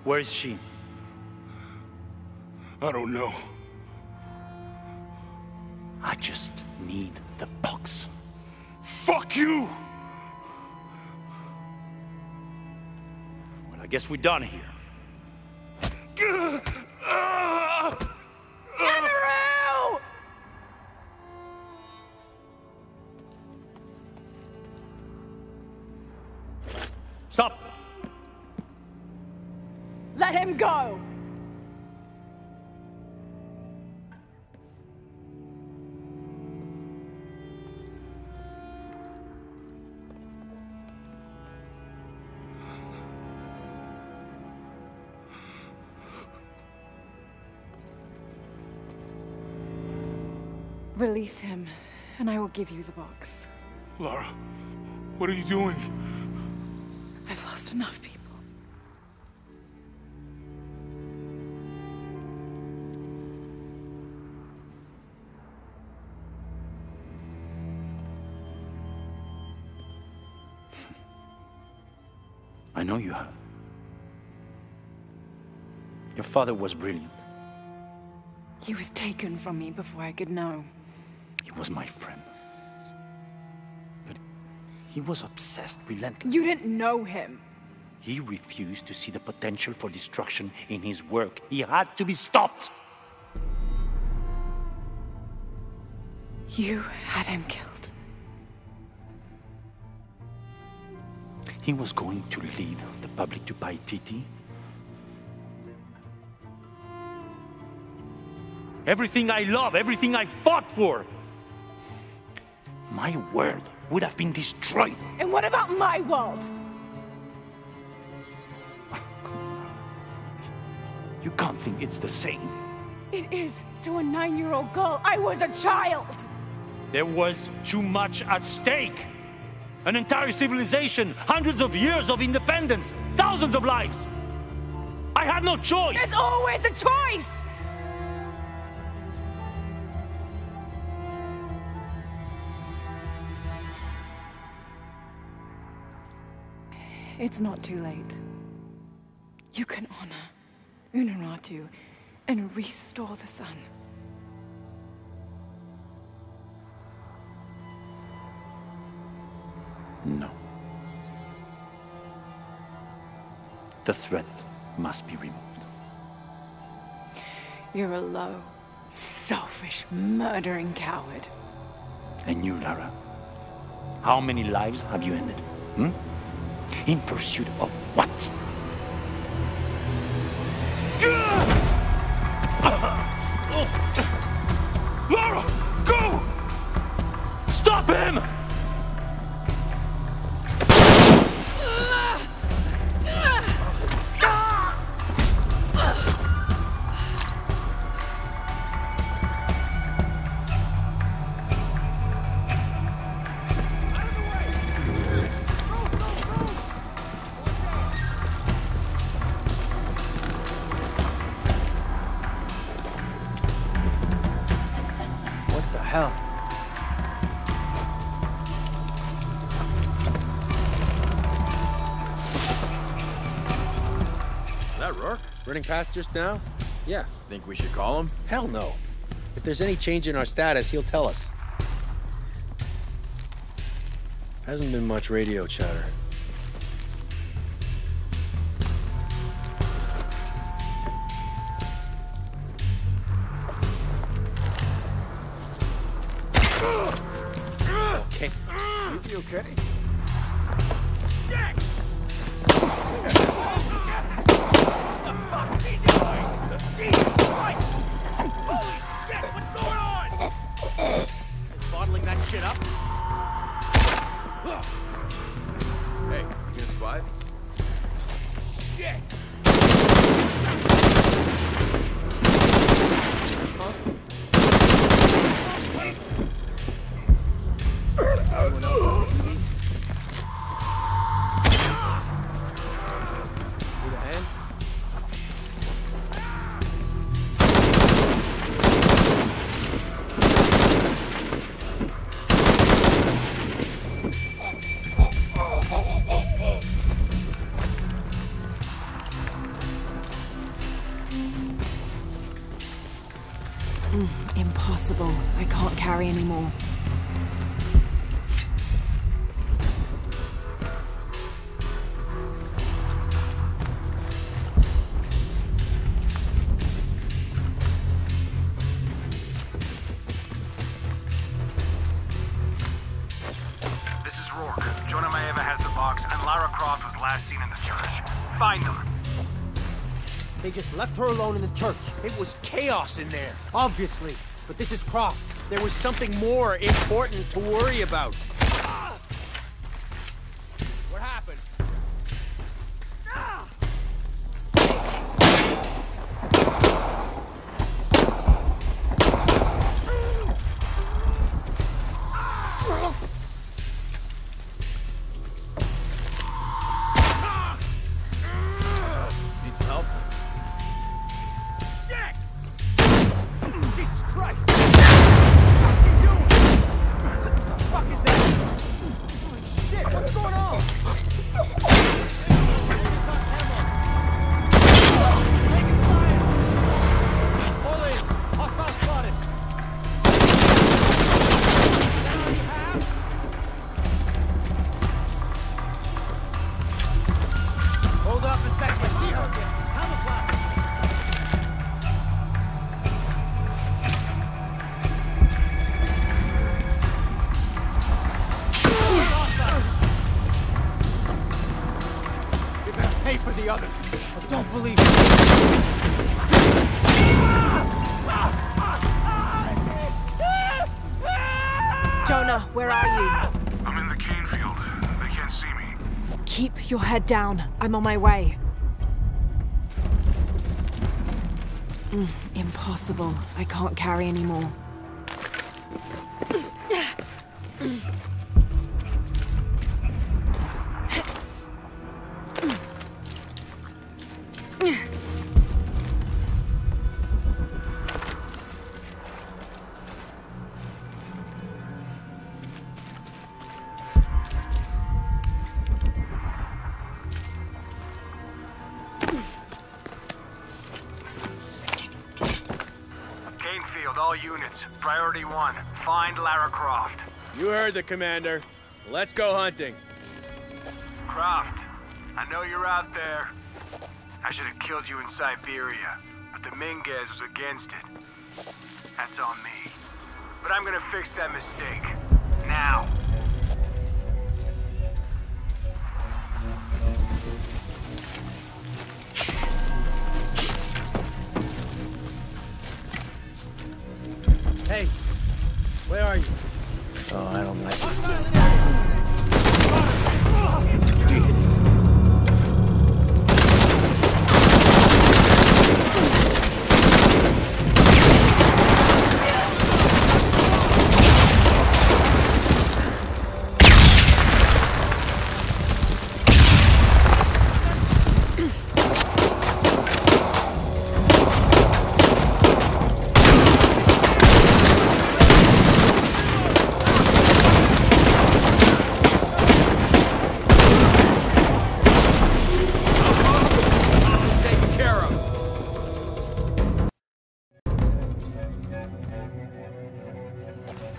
Where is she? I don't know. I just need the box. Fuck you! Well, I guess we're done here. Amaru! Stop! Let him go! Release him, and I will give you the box. Lara, what are you doing? I've lost enough people. I know you have. Your father was brilliant. He was taken from me before I could know. He was my friend. But he was obsessed, relentless. You didn't know him. He refused to see the potential for destruction in his work. He had to be stopped. You had him killed. He was going to lead the public to Paititi. Everything I love, everything I fought for. My world would have been destroyed. And what about my world? You can't think it's the same. It is to a 9-year-old girl. I was a child. There was too much at stake. An entire civilization, hundreds of years of independence, thousands of lives. I had no choice. There's always a choice. It's not too late. You can honor Unuratu and restore the sun. No. The threat must be removed. You're a low, selfish, murdering coward. And you, Lara? How many lives have you ended? In pursuit of what? Lara, go! Stop him! Hell. Is that Rourke? Running past just now? Yeah. Think we should call him? Hell no. If there's any change in our status, he'll tell us. Hasn't been much radio chatter. Okay. You be okay? Shit! Holy shit! What's going on? Bottling that shit up? Hey, you gonna survive? Shit! Anyone else? Impossible. I can't carry anymore. This is Rourke. Jonah Maeva has the box, and Lara Croft was last seen in the church. Find them. They just left her alone in the church. It was chaos in there, obviously. But this is Croft. There was something more important to worry about. What happened? Needs help? Shit! Jesus Christ! How's she doing? What the fuck is that? Holy shit, what's going on? Holy! Hostile spotted! Hold up a second. I see her. Camouflage. You better pay for the others. I don't believe Jonah, where are you? I'm in the cane field. They can't see me. Keep your head down. I'm on my way. Impossible. I can't carry anymore. Cane field, all units. Priority 1. Find Lara Croft. You heard the commander. Let's go hunting. Croft, I know you're out there. I should have killed you in Siberia, but Dominguez was against it. That's on me. But I'm gonna fix that mistake. Now. Hey, where are you? Oh, I don't like it. Hostile in area. Jesus.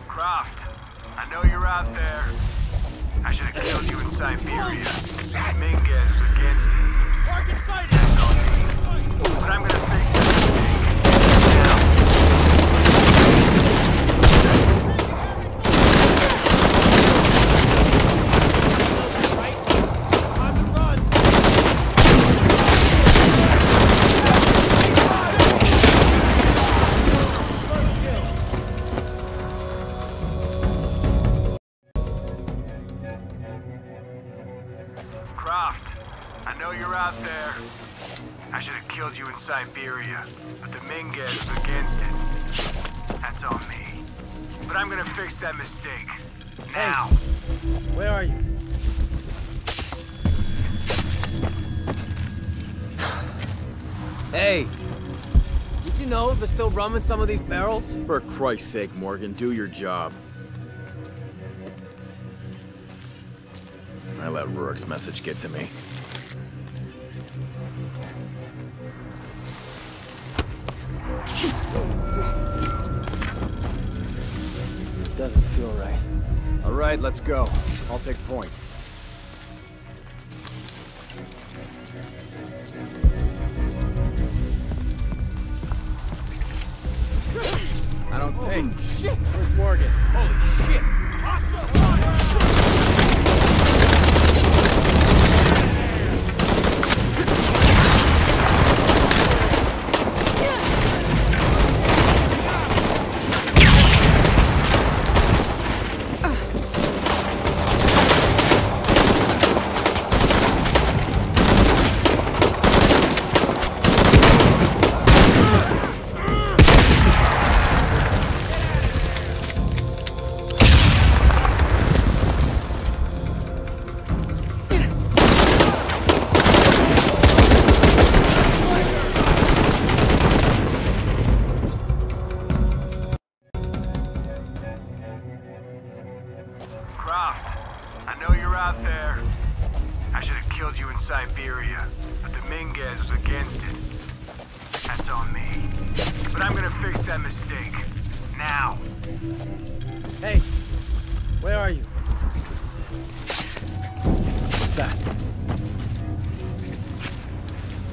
Croft, I know you're out there. I should have killed you in Siberia. Dominguez was against it. That's on me. But I'm gonna fix that mistake. Now. Croft, I know you're out there. I should have killed you in Siberia, but Dominguez was against it. That's on me. But I'm gonna fix that mistake. Now. Where are you? Hey! Did you know there's still rum in some of these barrels? For Christ's sake, Morgan, do your job. I let Rourke's message get to me. doesn't feel right. All right, let's go. I'll take point. I don't think. Holy shit! Where's Morgan? Holy shit! Siberia, but the Minguez was against it. That's on me. But I'm gonna fix that mistake. Now. Hey, where are you? What's that?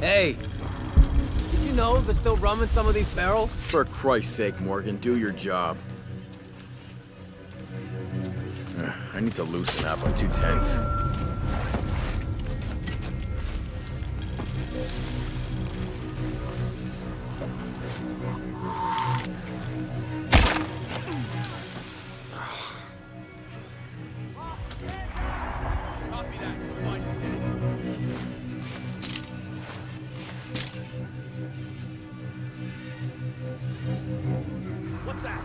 Hey, did you know there's still rum in some of these barrels? For Christ's sake, Morgan, do your job. I need to loosen up. I'm too tense. What's that?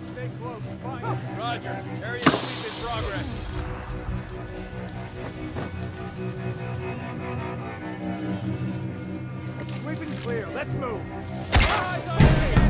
Stay close. Fine. Roger. Area sweep in progress. Sweeping clear. Let's move. Eyes on target.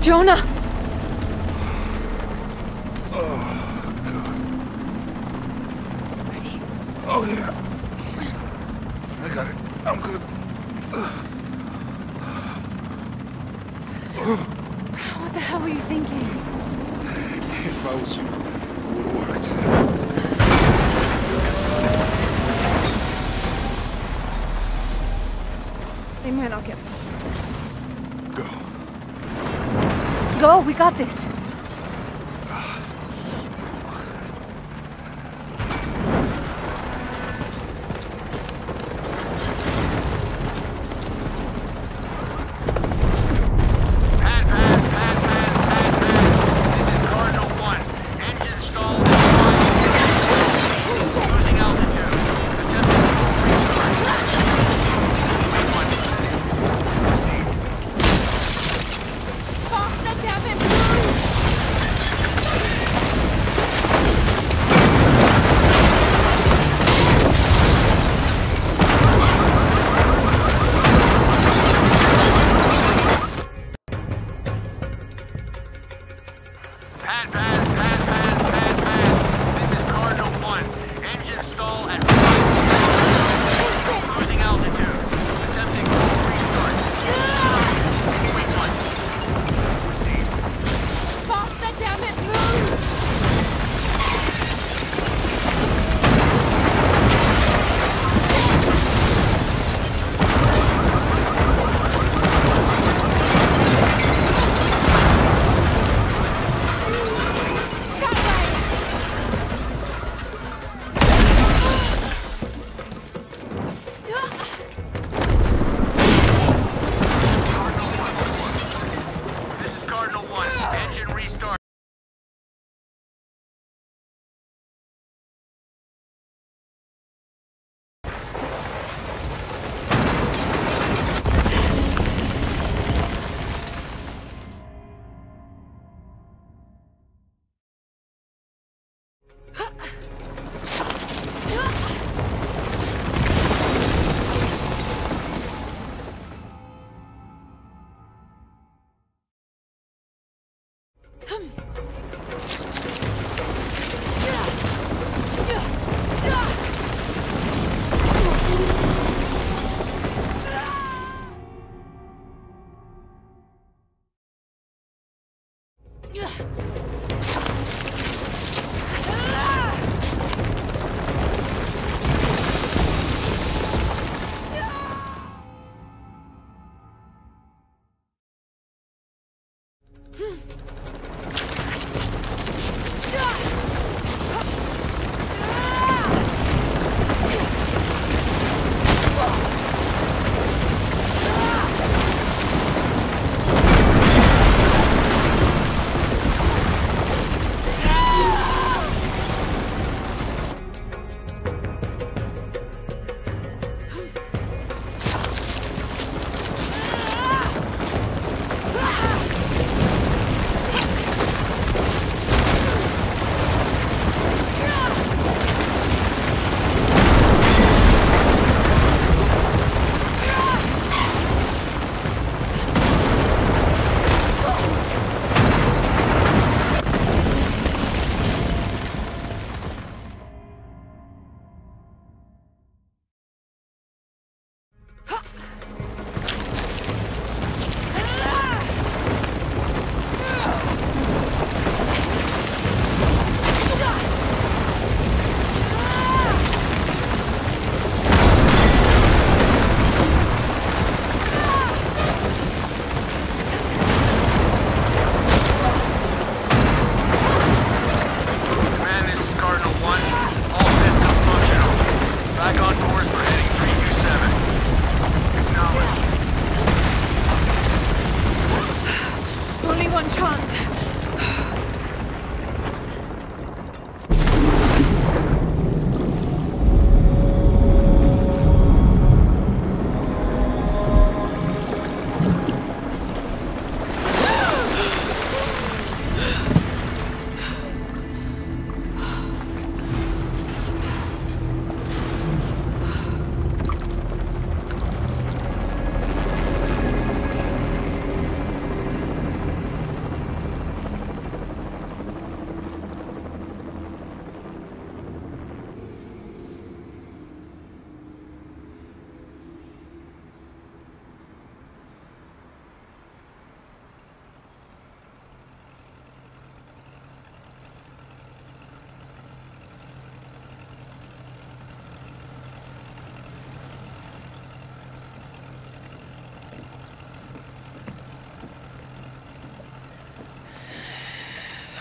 Jonah! Oh, yeah. I got it. I'm good. What the hell were you thinking? If I was you, it would have worked. They might not get far. Go, we got this.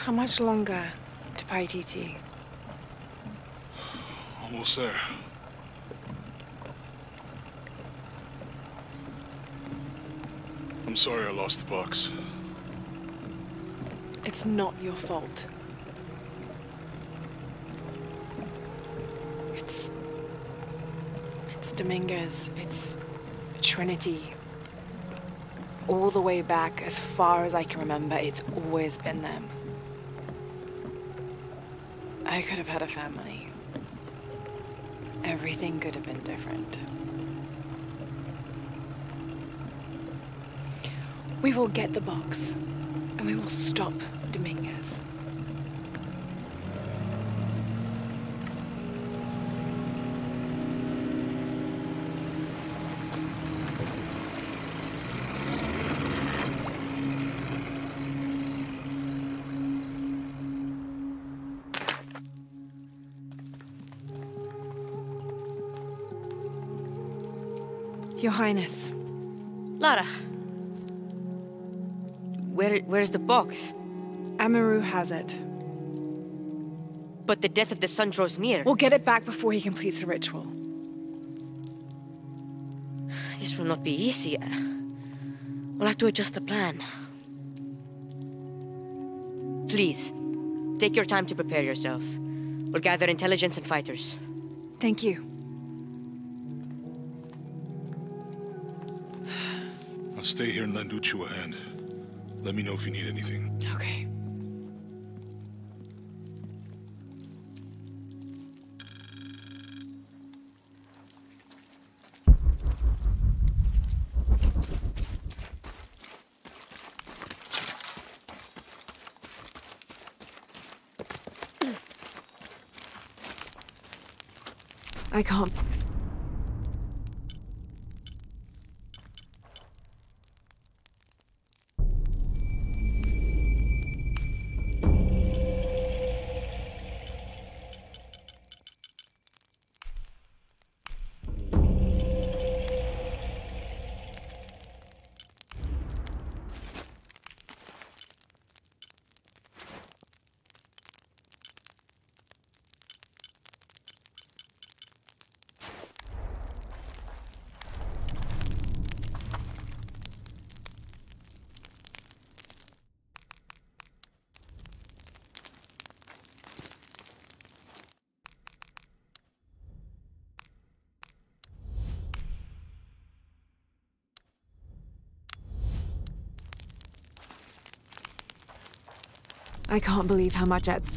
How much longer to Paititi? Almost there. I'm sorry I lost the box. It's not your fault. It's Dominguez. It's Trinity. All the way back, as far as I can remember, it's always been them. I could have had a family. Everything could have been different. We will get the box, and we will stop Dominguez. Your Highness. Lara. Where's the box? Amaru has it. But the death of the sun draws near. We'll get it back before he completes the ritual. This will not be easy. We'll have to adjust the plan. Please, take your time to prepare yourself. We'll gather intelligence and fighters. Thank you. I'll stay here and lend Uchu a hand. Let me know if you need anything. Okay. I can't. I can't believe how much that's...